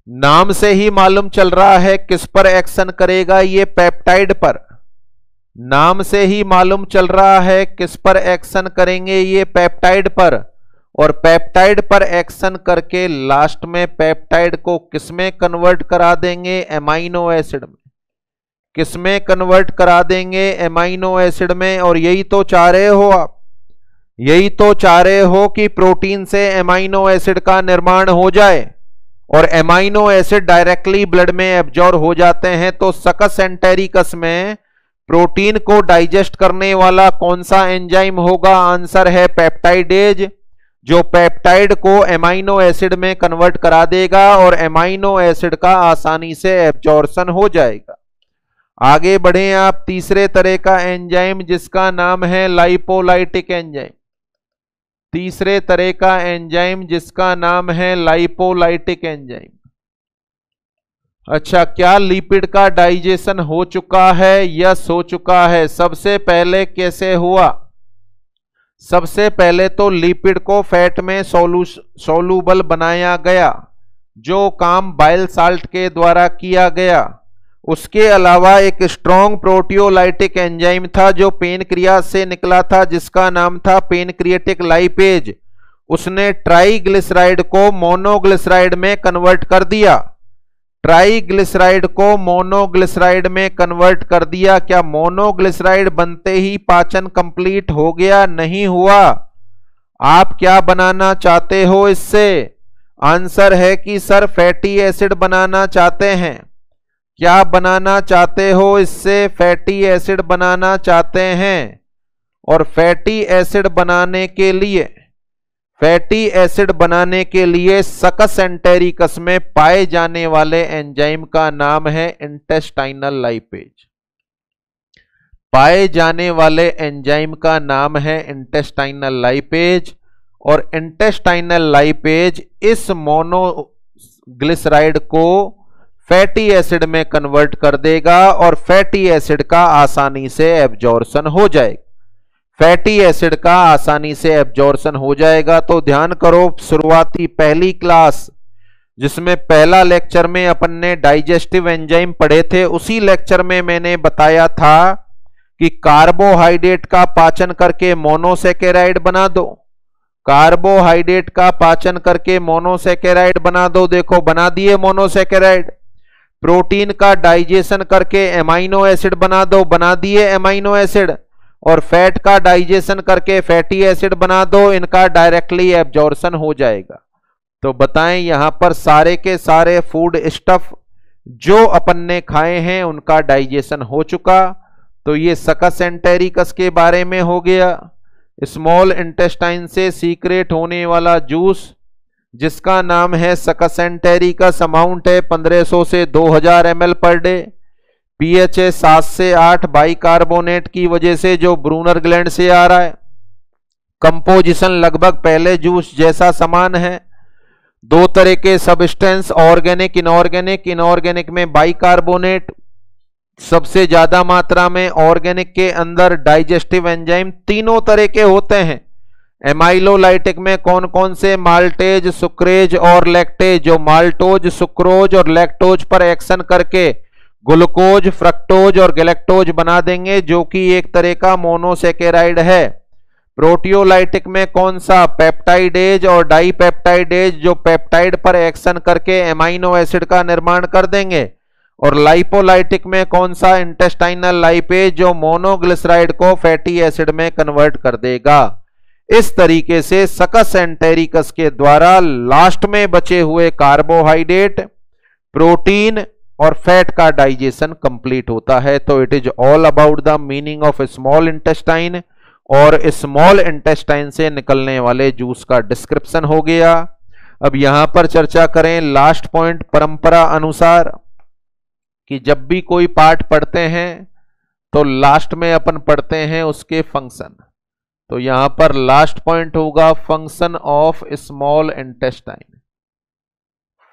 Speaker 1: नाम से ही मालूम चल रहा है किस पर एक्शन करेगा ये? पेप्टाइड पर। नाम से ही मालूम चल रहा है किस पर एक्शन करेंगे ये? पेप्टाइड पर। और पेप्टाइड पर एक्शन करके लास्ट में पेप्टाइड को किसमें कन्वर्ट करा देंगे? एमाइनो एसिड में। किसमें कन्वर्ट करा देंगे? एमाइनो एसिड में। और यही तो चाह रहे हो आप, यही तो चाह रहे हो कि प्रोटीन से एमाइनो एसिड का निर्माण हो जाए और एमाइनो एसिड डायरेक्टली ब्लड में एब्जॉर्ब हो जाते हैं। तो सकस एंटेरिकस में प्रोटीन को डाइजेस्ट करने वाला कौन सा एंजाइम होगा? आंसर है पेप्टाइडेज, जो पेप्टाइड को एमाइनो एसिड में कन्वर्ट करा देगा और एमाइनो एसिड का आसानी से एब्जॉर्प्शन हो जाएगा। आगे बढ़े आप। तीसरे तरह का एंजाइम जिसका नाम है लाइपोलाइटिक एंजाइम। तीसरे तरह का एंजाइम जिसका नाम है लाइपोलाइटिक एंजाइम। अच्छा, क्या लिपिड का डाइजेशन हो चुका है? यस, हो चुका है। सबसे पहले कैसे हुआ? सबसे पहले तो लिपिड को फैट में सोलूबल बनाया गया, जो काम बाइल साल्ट के द्वारा किया गया। उसके अलावा एक स्ट्रॉन्ग प्रोटियोलाइटिक एंजाइम था जो पेनक्रियाज से निकला था, जिसका नाम था पेनक्रिएटिक लाइपेज। उसने ट्राइग्लिसराइड को मोनोग्लिसराइड में कन्वर्ट कर दिया। ट्राइग्लिसराइड को मोनोग्लिसराइड में कन्वर्ट कर दिया। क्या मोनोग्लिसराइड बनते ही पाचन कंप्लीट हो गया? नहीं हुआ। आप क्या बनाना चाहते हो इससे? आंसर है कि सर फैटी एसिड बनाना चाहते हैं। क्या बनाना चाहते हो इससे? फैटी एसिड बनाना चाहते हैं। और फैटी एसिड बनाने के लिए सकस एंटेरिकस में पाए जाने वाले एंजाइम का नाम है इंटेस्टाइनल लाइपेज। पाए जाने वाले एंजाइम का नाम है इंटेस्टाइनल लाइपेज। और इंटेस्टाइनल लाइपेज इस मोनोग्लिसराइड को फैटी एसिड में कन्वर्ट कर देगा और फैटी एसिड का आसानी से एब्जॉर्प्शन हो जाएगा। फैटी एसिड का आसानी से एब्जॉर्प्शन हो जाएगा। तो ध्यान करो, शुरुआती पहली क्लास जिसमें पहला लेक्चर में अपन ने डाइजेस्टिव एंजाइम पढ़े थे, उसी लेक्चर में मैंने बताया था कि कार्बोहाइड्रेट का पाचन करके मोनोसेकेराइड बना दो, कार्बोहाइड्रेट का पाचन करके मोनोसेकेराइड बना दो, देखो बना दिए मोनोसेकेराइड। प्रोटीन का डाइजेशन करके एमाइनो एसिड बना दो, बना दिए एमाइनो एसिड। और फैट का डाइजेशन करके फैटी एसिड बना दो, इनका डायरेक्टली एब्जॉर्प्शन हो जाएगा। तो बताएं यहां पर सारे के सारे फूड स्टफ जो अपन ने खाए हैं उनका डाइजेशन हो चुका। तो ये सकस एंटेरिकस के बारे में हो गया। स्मॉल इंटेस्टाइन से सीक्रेट होने वाला जूस जिसका नाम है सकस एंटेरिकस, अमाउंट है 1500 से 2000 ml पर डे। पीएच है 7 से 8 बाइकार्बोनेट की वजह से जो ब्रूनर ग्लैंड से आ रहा है। कंपोजिशन लगभग पहले जूस जैसा समान है। दो तरह के सब्सटेंस, ऑर्गेनिक इनऑर्गेनिक। इनऑर्गेनिक में बाइकार्बोनेट सबसे ज्यादा मात्रा में, ऑर्गेनिक के अंदर डाइजेस्टिव एंजाइम तीनों तरह के होते हैं। एमाइलोलाइटिक में कौन कौन से, माल्टेज, सुक्रेज और लैक्टेज, जो माल्टोज, सुक्रोज और लैक्टोज पर एक्शन करके ग्लूकोज, फ्रक्टोज और गैलेक्टोज बना देंगे, जो कि एक तरह का मोनोसेकेराइड है। प्रोटियोलाइटिक में कौन सा, पेप्टाइडेज और डाइपेप्टाइडेज, जो पेप्टाइड पर एक्शन करके एमाइनो एसिड का निर्माण कर देंगे। और लाइपोलाइटिक में कौन सा, इंटेस्टाइनल लाइपेज, जो मोनोग्लिसराइड को फैटी एसिड में कन्वर्ट कर देगा। इस तरीके से सकस एंटेरिकस के द्वारा लास्ट में बचे हुए कार्बोहाइड्रेट, प्रोटीन और फैट का डाइजेशन कंप्लीट होता है। तो it is all about the meaning of small intestine और स्मॉल इंटेस्टाइन से निकलने वाले जूस का डिस्क्रिप्शन हो गया। अब यहां पर चर्चा करें लास्ट पॉइंट, परंपरा अनुसार कि जब भी कोई पार्ट पढ़ते हैं तो लास्ट में अपन पढ़ते हैं उसके फंक्शन। तो यहां पर लास्ट पॉइंट होगा function of small intestine.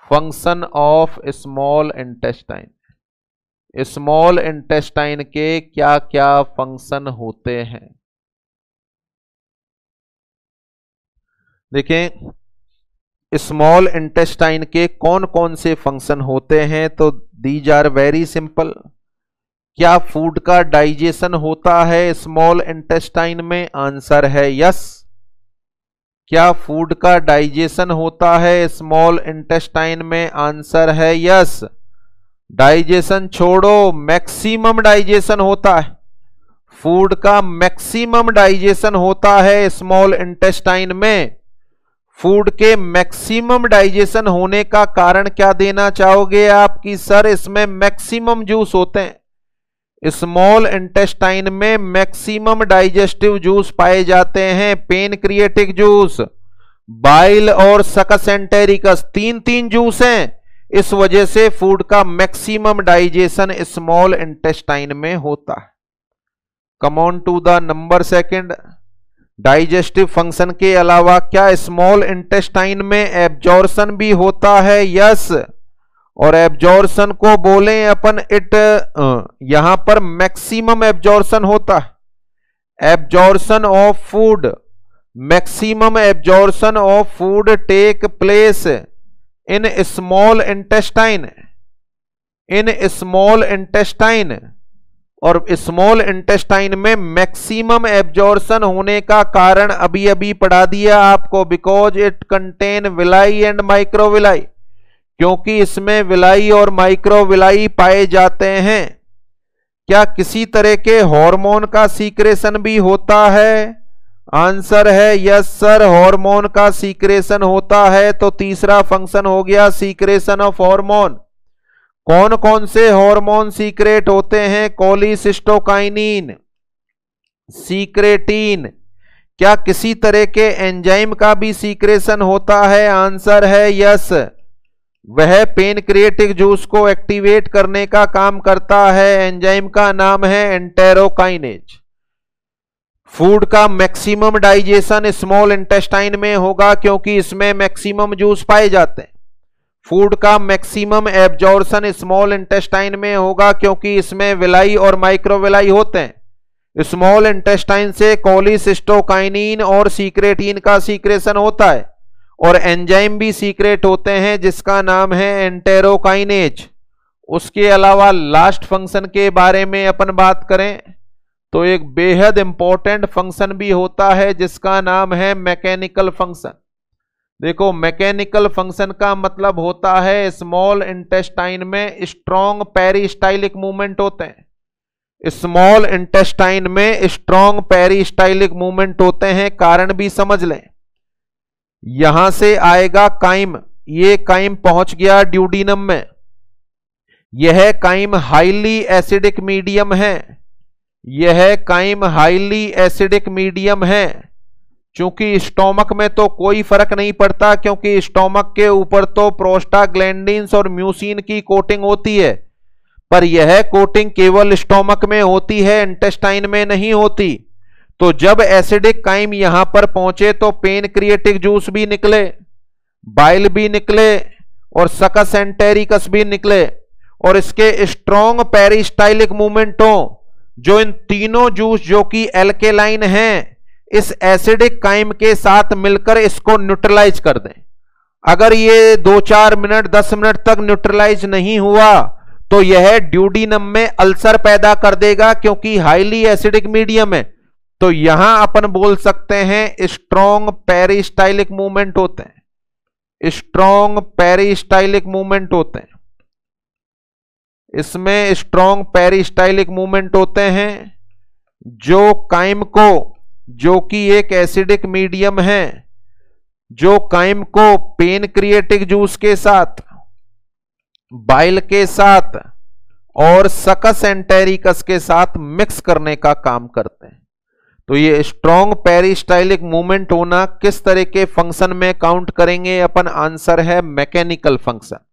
Speaker 1: Function of small intestine. Small intestine के क्या क्या फंक्शन होते हैं। देखें स्मॉल इंटेस्टाइन के कौन कौन से फंक्शन होते हैं। तो दीज आर वेरी सिंपल। क्या फूड का डाइजेशन होता है स्मॉल इंटेस्टाइन में, आंसर है यस। क्या फूड का डाइजेशन होता है स्मॉल इंटेस्टाइन में, आंसर है यस। डाइजेशन छोड़ो, मैक्सिमम डाइजेशन होता है। फूड का मैक्सिमम डाइजेशन होता है स्मॉल इंटेस्टाइन में। फूड के मैक्सिमम डाइजेशन होने का कारण क्या देना चाहोगे आप कि सर इसमें मैक्सिमम जूस होते हैं। स्मॉल इंटेस्टाइन में मैक्सिमम डाइजेस्टिव जूस पाए जाते हैं। पेनक्रिएटिक जूस, बाइल और सकस एंटेरिकस, तीन जूस हैं। इस वजह से फूड का मैक्सिमम डाइजेशन स्मॉल इंटेस्टाइन में होता है। Come on to the number second. Digestive function के अलावा क्या स्मॉल इंटेस्टाइन में एब्जॉर्प्शन भी होता है, यस। और एब्जॉर्प्शन को बोलें अपन इट, यहां पर मैक्सिमम एब्जॉर्प्शन होता है। Absorption of food, maximum absorption of food take place in small intestine. In small intestine और स्मॉल इंटेस्टाइन में मैक्सिमम एब्जॉर्प्शन होने का कारण अभी अभी पढ़ा दिया आपको, because it contain villi and microvilli, क्योंकि इसमें विलाई और माइक्रोविलाई पाए जाते हैं। क्या किसी तरह के हार्मोन का सीक्रेशन भी होता है, आंसर है यस सर, हार्मोन का सीक्रेशन होता है। तो तीसरा फंक्शन हो गया सीक्रेशन ऑफ हार्मोन। कौन कौन से हार्मोन सीक्रेट होते हैं, कोलिसिस्टोकाइनिन, सीक्रेटिन। क्या किसी तरह के एंजाइम का भी सीक्रेशन होता है, आंसर है यस। वह पेनक्रिएटिक जूस को एक्टिवेट करने का काम करता है। एंजाइम का नाम है एंटेरोकाइनेज। फूड का मैक्सिमम डाइजेशन स्मॉल इंटेस्टाइन में होगा क्योंकि इसमें मैक्सिमम जूस पाए जाते हैं। फूड का मैक्सिमम एब्जॉर्प्शन स्मॉल इंटेस्टाइन में होगा क्योंकि इसमें विलाई और माइक्रोविलाई होते हैं। स्मॉल इंटेस्टाइन से कोलिसिस्टोकाइनिन और सीक्रेटिन का सीक्रेशन होता है और एंजाइम भी सीक्रेट होते हैं जिसका नाम है एंटेरोकाइनेज। उसके अलावा लास्ट फंक्शन के बारे में अपन बात करें तो एक बेहद इंपॉर्टेंट फंक्शन भी होता है जिसका नाम है मैकेनिकल फंक्शन। देखो, मैकेनिकल फंक्शन का मतलब होता है स्मॉल इंटेस्टाइन में स्ट्रॉन्ग पेरिस्टाइलिक मूवमेंट होते हैं। स्मॉल इंटेस्टाइन में स्ट्रॉन्ग पेरिस्टाइलिक मूवमेंट होते हैं, कारण भी समझ लें। यहां से आएगा काइम, ये काइम पहुंच गया ड्यूडीनम में। यह काइम हाईली एसिडिक मीडियम है, यह काइम हाईली एसिडिक मीडियम है। चूंकि स्टोमक में तो कोई फर्क नहीं पड़ता, क्योंकि स्टोमक के ऊपर तो प्रोस्टाग्लैंडिन्स और म्यूसिन की कोटिंग होती है, पर यह कोटिंग केवल स्टोमक में होती है, इंटेस्टाइन में नहीं होती। तो जब एसिडिक काइम यहां पर पहुंचे तो पेनक्रिएटिक जूस भी निकले, बाइल भी निकले और सकस एंटेरिकस भी निकले, और इसके स्ट्रॉन्ग पेरिस्टाइलिक मूवमेंट हो, जो इन तीनों जूस जो कि एल्केलाइन हैं, इस एसिडिक काइम के साथ मिलकर इसको न्यूट्रलाइज कर दें। अगर ये 2-4 मिनट 10 मिनट तक न्यूट्रलाइज नहीं हुआ तो यह ड्यूडीनम में अल्सर पैदा कर देगा, क्योंकि हाईली एसिडिक मीडियम है। तो यहां अपन बोल सकते हैं स्ट्रॉन्ग पेरिस्टाइलिक मूवमेंट होते हैं, स्ट्रॉन्ग पेरिस्टाइलिक मूवमेंट होते हैं। इसमें स्ट्रॉन्ग पेरिस्टाइलिक मूवमेंट होते हैं जो काइम को, जो कि एक एसिडिक मीडियम है, जो काइम को पेनक्रिएटिक जूस के साथ, बाइल के साथ और सकस एंटेरिकस के साथ मिक्स करने का काम करते हैं। तो ये स्ट्रॉन्ग पेरिस्टाइलिक मूवमेंट होना किस तरह के फंक्शन में काउंट करेंगे अपन? आंसर है मैकेनिकल फंक्शन।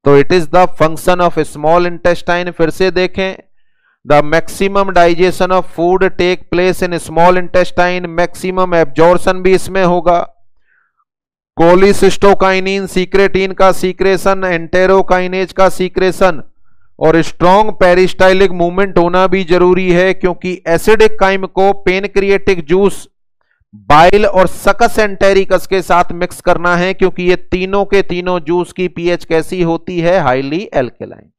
Speaker 1: तो it is the function of small intestine. फिर से देखें, the maximum digestion of food take place in small intestine, maximum absorption भी इसमें होगा। कोलिसिस्टोकाइनिन सीक्रेटिन का सीक्रेशन, एंटेरोकाइनेज का सीक्रेशन और स्ट्रॉन्ग पेरिस्टाइलिक मूवमेंट होना भी जरूरी है, क्योंकि एसिडिक काइम को पेनक्रिएटिक जूस, बाइल और सकस एंटेरिकस के साथ मिक्स करना है, क्योंकि ये तीनों के तीनों जूस की पीएच कैसी होती है? Highly alkaline.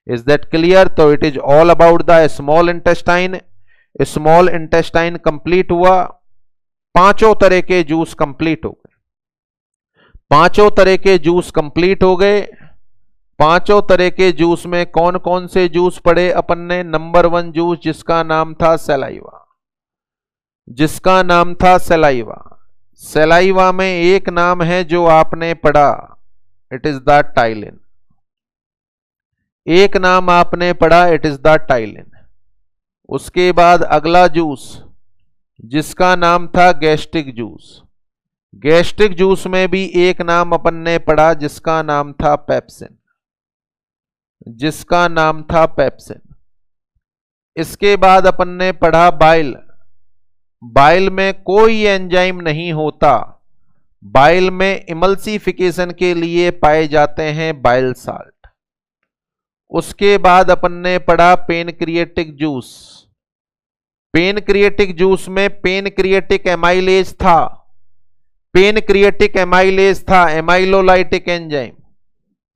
Speaker 1: Is that clear? तो it is all about the small intestine. Small intestine complete हुआ, पांचों तरह के जूस कंप्लीट हो गए, पांचों तरह के जूस कंप्लीट हो गए। पांचों तरह के जूस में कौन कौन से जूस पढ़े अपन ने? नंबर 1 जूस जिसका नाम था सलाइवा, जिसका नाम था सलाइवा। सलाइवा में एक नाम है जो आपने पढ़ा, इट इज द टाइलिन। एक नाम आपने पढ़ा, इट इज द टाइलिन। उसके बाद अगला जूस जिसका नाम था गैस्ट्रिक जूस। गैस्ट्रिक जूस में भी एक नाम अपन ने पढ़ा जिसका नाम था पेप्सिन, जिसका नाम था पेप्सिन। इसके बाद अपन ने पढ़ा बाइल। बाइल में कोई एंजाइम नहीं होता, बाइल में इमल्सिफिकेशन के लिए पाए जाते हैं बाइल साल्ट। उसके बाद अपन ने पढ़ा पेनक्रिएटिक जूस। पेनक्रिएटिक जूस में पेनक्रिएटिक एमाइलेज था, पेनक्रिएटिक एमाइलेज था, amylolytic enzyme.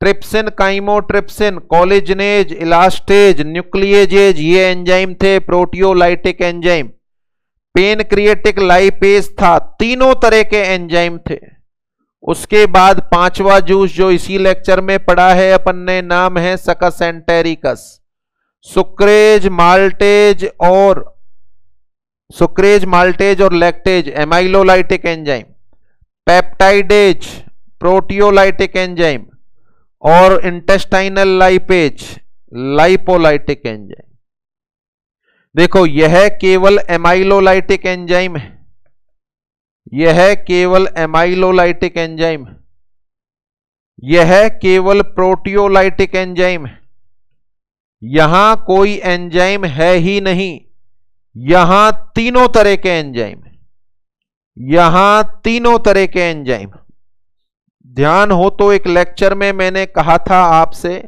Speaker 1: Trypsin, chymotrypsin, collagenase, elastase, nucleases, ये एंजाइम थे प्रोटियोलाइटिक एंजाइम। पेनक्रिएटिक लाइपेज था, तीनों तरह के एंजाइम थे। उसके बाद पांचवा जूस जो इसी लेक्चर में पढ़ा है अपन ने, नाम है सकस एंटेरिकस। सुक्रेज, माल्टेज और lactase एमाइलोलाइटिक enzyme, peptidase proteolytic enzyme और इंटेस्टाइनल लाइपेज लाइपोलाइटिक एंजाइम। देखो, यह केवल एमाइलोलाइटिक एंजाइम है, यह केवल एमाइलोलाइटिक एंजाइम है, यह केवल प्रोटियोलाइटिक एंजाइम है। यहां कोई एंजाइम है ही नहीं, यहां तीनों तरह के एंजाइम है, यहां तीनों तरह के एंजाइम। ध्यान हो तो एक लेक्चर में मैंने कहा था आपसे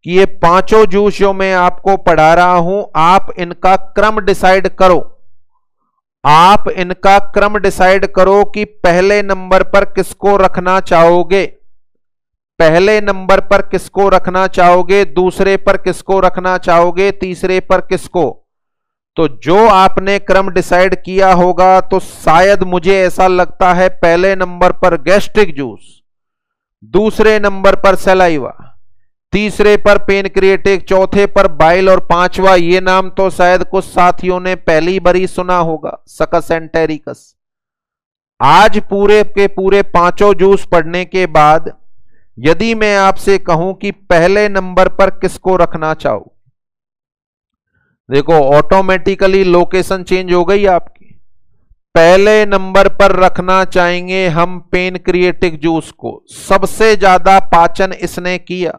Speaker 1: कि ये पांचों जूस जो मैं आपको पढ़ा रहा हूं, आप इनका क्रम डिसाइड करो, आप इनका क्रम डिसाइड करो कि पहले नंबर पर किसको रखना चाहोगे, पहले नंबर पर किसको रखना चाहोगे, दूसरे पर किसको रखना चाहोगे, तीसरे पर किसको। तो जो आपने क्रम डिसाइड किया होगा, तो शायद मुझे ऐसा लगता है पहले नंबर पर गैस्ट्रिक जूस, दूसरे नंबर पर सलाइवा, तीसरे पर पेनक्रिएटिक, चौथे पर बाइल और पांचवा ये नाम तो शायद कुछ साथियों ने पहली बार ही सुना होगा, सकस एंटेरिकस। आज पूरे के पूरे पांचों जूस पढ़ने के बाद यदि मैं आपसे कहूं कि पहले नंबर पर किसको रखना चाहो, देखो ऑटोमेटिकली लोकेशन चेंज हो गई आपकी। पहले नंबर पर रखना चाहेंगे हम पेनक्रिएटिक जूस को, सबसे ज्यादा पाचन इसने किया।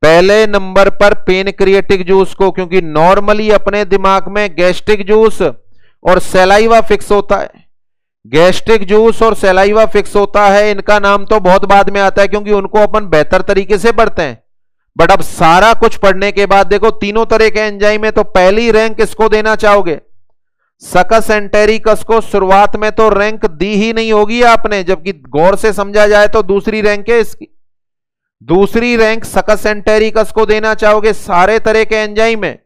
Speaker 1: पहले नंबर पर पेनक्रिएटिक जूस को, क्योंकि नॉर्मली अपने दिमाग में गैस्ट्रिक जूस और सलाइवा फिक्स होता है। गैस्ट्रिक जूस और सलाइवा फिक्स होता है, इनका नाम तो बहुत बाद में आता है क्योंकि उनको अपन बेहतर तरीके से पढ़ते हैं। बट अब सारा कुछ पढ़ने के बाद देखो तीनों तरह के एंजाइम है, तो पहली रैंक किसको देना चाहोगे? सकस एंटेरिकस को। शुरुआत में तो रैंक दी ही नहीं होगी आपने, जबकि गौर से समझा जाए तो दूसरी रैंक है इसकी। दूसरी रैंक सकस एंटेरिकस को देना चाहोगे सारे तरह के एंजाइम है।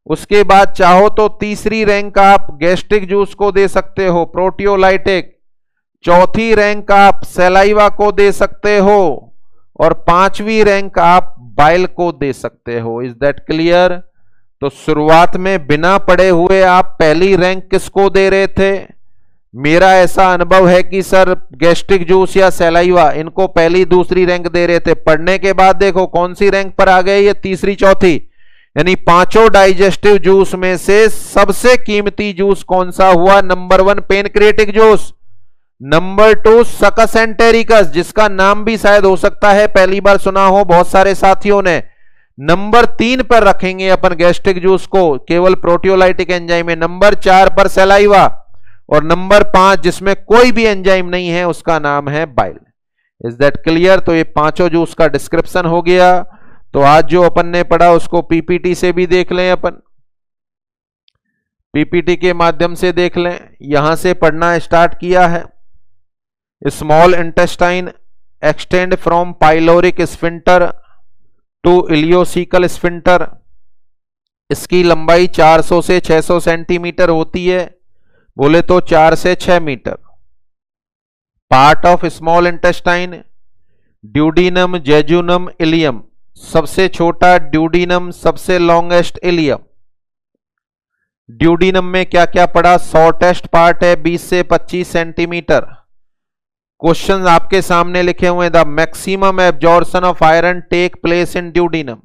Speaker 1: उसके बाद चाहो तो तीसरी रैंक आप गैस्ट्रिक जूस को दे सकते हो, प्रोटियोलाइटिक। चौथी रैंक आप सलाइवा को दे सकते हो और पांचवी रैंक आप बाइल को दे सकते हो। Is that clear? तो शुरुआत में बिना पढ़े हुए आप पहली रैंक किसको दे रहे थे? मेरा ऐसा अनुभव है कि सर गैस्ट्रिक जूस या सलाइवा, इनको पहली दूसरी रैंक दे रहे थे। पढ़ने के बाद देखो कौन सी रैंक पर आ गए, ये तीसरी चौथी। यानी पांचों डाइजेस्टिव जूस में से सबसे कीमती जूस कौन सा हुआ? नंबर 1 पेनक्रिएटिक जूस, नंबर 2 सकस एंटेरिकस, जिसका नाम भी शायद हो सकता है पहली बार सुना हो बहुत सारे साथियों ने। नंबर 3 पर रखेंगे अपन गैस्ट्रिक जूस को, केवल प्रोटियोलाइटिक एंजाइम है। नंबर 4 पर सलाइवा और नंबर 5 जिसमें कोई भी एंजाइम नहीं है उसका नाम है बाइल। Is that clear? तो ये पांचों जूस का डिस्क्रिप्शन हो गया। तो आज जो अपन ने पढ़ा उसको पीपीटी से भी देख लें, अपन पीपीटी के माध्यम से देख लें। यहां से पढ़ना स्टार्ट किया है। Small intestine extend from pyloric sphincter to ileocecal sphincter. इसकी लंबाई 400 से 600 सेंटीमीटर होती है, बोले तो 4 से 6 meter. Part of small intestine duodenum, jejunum, ileum. सबसे छोटा ड्यूडीनम, सबसे लॉन्गेस्ट इलियम। ड्यूडीनम में क्या क्या पड़ा? शॉर्टेस्ट पार्ट है 20 से 25 सेंटीमीटर। क्वेश्चन आपके सामने लिखे हुए, the maximum absorption of iron take place in duodenum.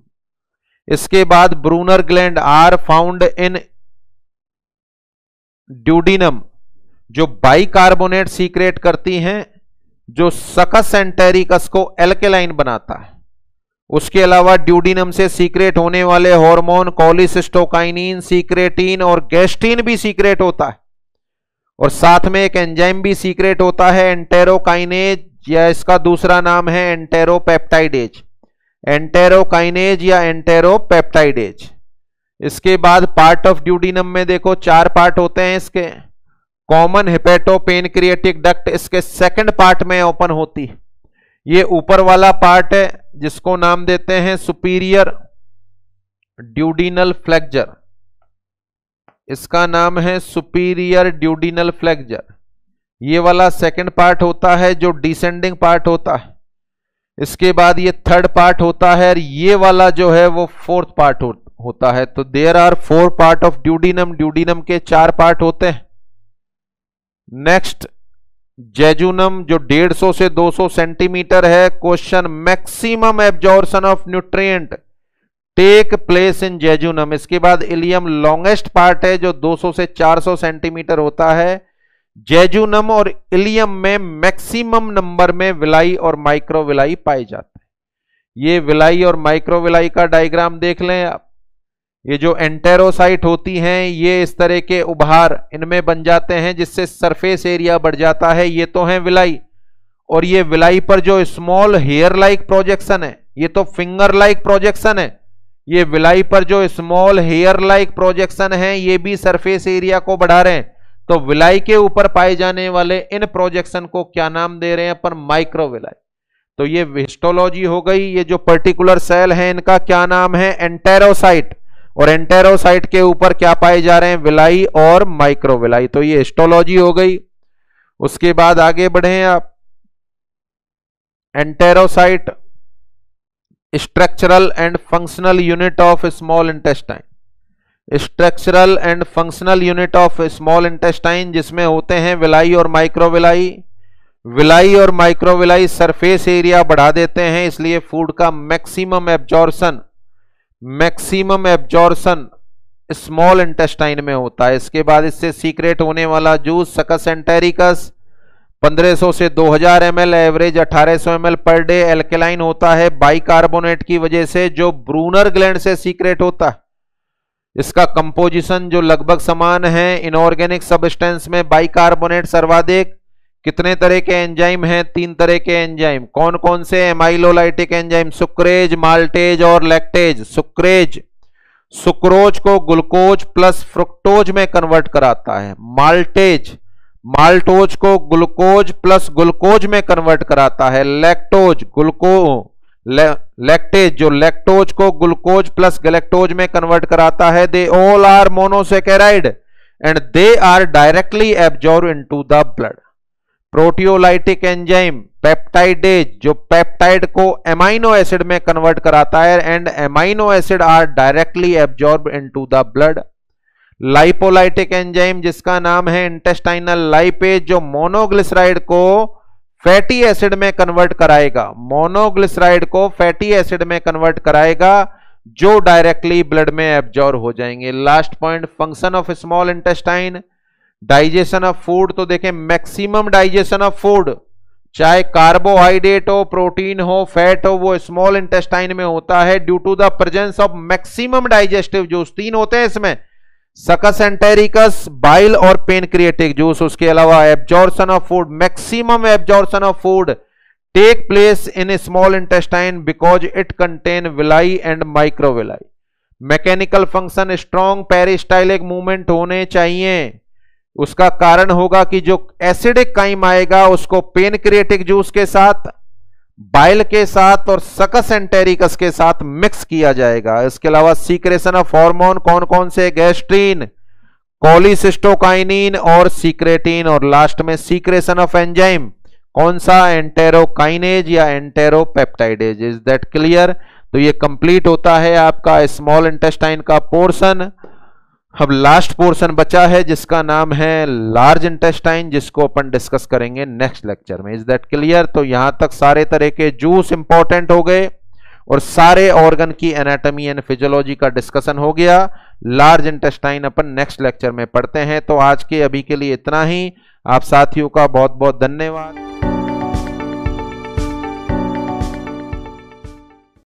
Speaker 1: इसके बाद Brunner gland are found in duodenum, जो बाइकार्बोनेट सीक्रेट करती हैं, जो सकस एंटेरिकस को एल्केलाइन बनाता है। उसके अलावा ड्यूडीनम से सीक्रेट होने वाले हार्मोन कोलिसिस्टोकाइनिन, सीक्रेटिन और गैस्ट्रिन भी सीक्रेट होता है। और साथ में एक एंजाइम भी सीक्रेट होता है, एंटेरोकाइनेज, या इसका दूसरा नाम है एंटेरोपेप्टाइडेज। एंटेरोकाइनेज या एंटेरोपेप्टाइडेज। इसके बाद पार्ट ऑफ ड्यूडीनम में देखो 4 पार्ट होते हैं इसके। कॉमन हेपेटोपेनक्रिएटिक डक्ट इसके सेकंड पार्ट में ओपन होती है। ये ऊपर वाला पार्ट है जिसको नाम देते हैं सुपीरियर ड्यूडीनल फ्लेक्जर। इसका नाम है सुपीरियर ड्यूडीनल फ्लेक्जर। ये वाला सेकंड पार्ट होता है जो डिसेंडिंग पार्ट होता है। इसके बाद ये थर्ड पार्ट होता है और ये वाला जो है वो फोर्थ पार्ट होता है। तो देयर आर 4 पार्ट ऑफ ड्यूडीनम। ड्यूडीनम के 4 पार्ट होते हैं। नेक्स्ट जेजुनम, जो 150 से 200 सेंटीमीटर है। Question, maximum absorption of nutrient take place in jejunum. इसके बाद इलियम लॉन्गेस्ट पार्ट है जो 200 से 400 सेंटीमीटर होता है। जेजुनम और इलियम में मैक्सिमम नंबर में विलाई और माइक्रोविलाई पाए जाते हैं। ये विलाई और माइक्रोविलाई का डायग्राम देख लें आप। ये जो एंटेरोसाइट होती हैं ये इस तरह के उभार इनमें बन जाते हैं जिससे सरफेस एरिया बढ़ जाता है। ये तो है विलाई, और ये विलाई पर जो स्मॉल हेयर लाइक प्रोजेक्शन है, ये तो फिंगर लाइक प्रोजेक्शन है। ये विलाई पर जो स्मॉल हेयर लाइक प्रोजेक्शन है ये भी सरफेस एरिया को बढ़ा रहे हैं। तो विलाई के ऊपर पाए जाने वाले इन प्रोजेक्शन को क्या नाम दे रहे हैं अपन? माइक्रोविलाई। तो ये हिस्टोलॉजी हो गई। ये जो पर्टिकुलर सेल है इनका क्या नाम है? एंटेरोसाइट। और एंटेरोसाइट के ऊपर क्या पाए जा रहे हैं, विलाई और माइक्रोविलाई। तो ये हिस्टोलॉजी हो गई। उसके बाद आगे बढ़े आप, enterocyte structural and functional unit of small intestine. Structural and functional unit of small intestine जिसमें होते हैं विलाई और माइक्रोविलाई। विलाई और माइक्रोविलाई सरफेस एरिया बढ़ा देते हैं, इसलिए फूड का मैक्सिमम एब्जॉर्प्शन स्मॉल इंटेस्टाइन में होता है। इसके बाद इससे सीक्रेट होने वाला जूस सकस एंटेरिकस 1500 से 2000 ml, average 1800 ml per day. Alkaline होता है बाइकार्बोनेट की वजह से, जो ब्रूनर ग्लैंड से सीक्रेट होता है। इसका कंपोजिशन जो लगभग समान है। इनऑर्गेनिक सब्सटेंस में बाइकार्बोनेट सर्वाधिक। कितने तरह के एंजाइम हैं, 3 तरह के एंजाइम। कौन कौन से, एमाइलोलाइटिक एंजाइम, सुक्रेज, माल्टेज और लैक्टेज। सुक्रेज सुक्रोज को ग्लूकोज प्लस फ्रुक्टोज में कन्वर्ट कराता है। माल्टेज माल्टोज को ग्लूकोज प्लस ग्लूकोज में कन्वर्ट कराता है। लैक्टेज जो लैक्टोज को ग्लूकोज प्लस गैलेक्टोज में कन्वर्ट कराता है। They all are monosaccharide and they are directly absorb into the blood. Proteolytic enzyme peptidase जो पेप्टाइड को एमाइनो एसिड में कन्वर्ट कराता है and amino acid are directly absorb into the blood. Lipolytic enzyme जिसका नाम है इंटेस्टाइनल लाइपेज जो monoglyceride को फैटी एसिड में कन्वर्ट कराएगा। मोनोग्लिसराइड को फैटी एसिड में कन्वर्ट कराएगा जो डायरेक्टली ब्लड में एब्जॉर्ब हो जाएंगे। Last point, function of small intestine, digestion of food. तो देखें, मैक्सिमम डाइजेशन ऑफ फूड, चाहे कार्बोहाइड्रेट हो, प्रोटीन हो, फैट हो, वो स्मॉल इंटेस्टाइन में होता है due to the presence of maximum digestive juice. 3 होते हैं इसमें, सकस एंटेरिकस, बाइल और पेनक्रिएटिक जूस। उसके अलावा absorption of food, maximum absorption of food take place in small intestine because it contain villi and microvilli. Mechanical function, strong peristaltic movement होने चाहिए। उसका कारण होगा कि जो एसिडिक काइम आएगा उसको पेनक्रिएटिक जूस के साथ, बाइल के साथ और सकस एंटेरिकस के साथ मिक्स किया जाएगा। इसके अलावा सीक्रेशन ऑफ हार्मोन, कौन कौन से, गैस्ट्रीन, कोलिसिस्टोकाइनिन और सीक्रेटिन। और लास्ट में सीक्रेशन ऑफ एंजाइम, कौन सा, एंटेरोकाइनेज या एंटेरोपेप्टाइडेज। Is that clear? तो ये कंप्लीट होता है आपका स्मॉल इंटेस्टाइन का पोर्शन। अब लास्ट पोर्शन बचा है जिसका नाम है लार्ज इंटेस्टाइन, जिसको अपन डिस्कस करेंगे नेक्स्ट लेक्चर में। Is that clear? तो यहां तक सारे तरह के जूस इंपॉर्टेंट हो गए और सारे ऑर्गन की एनाटॉमी एंड फिजियोलॉजी का डिस्कशन हो गया। लार्ज इंटेस्टाइन अपन नेक्स्ट लेक्चर में पढ़ते हैं। तो आज के अभी के लिए इतना ही। आप साथियों का बहुत बहुत धन्यवाद।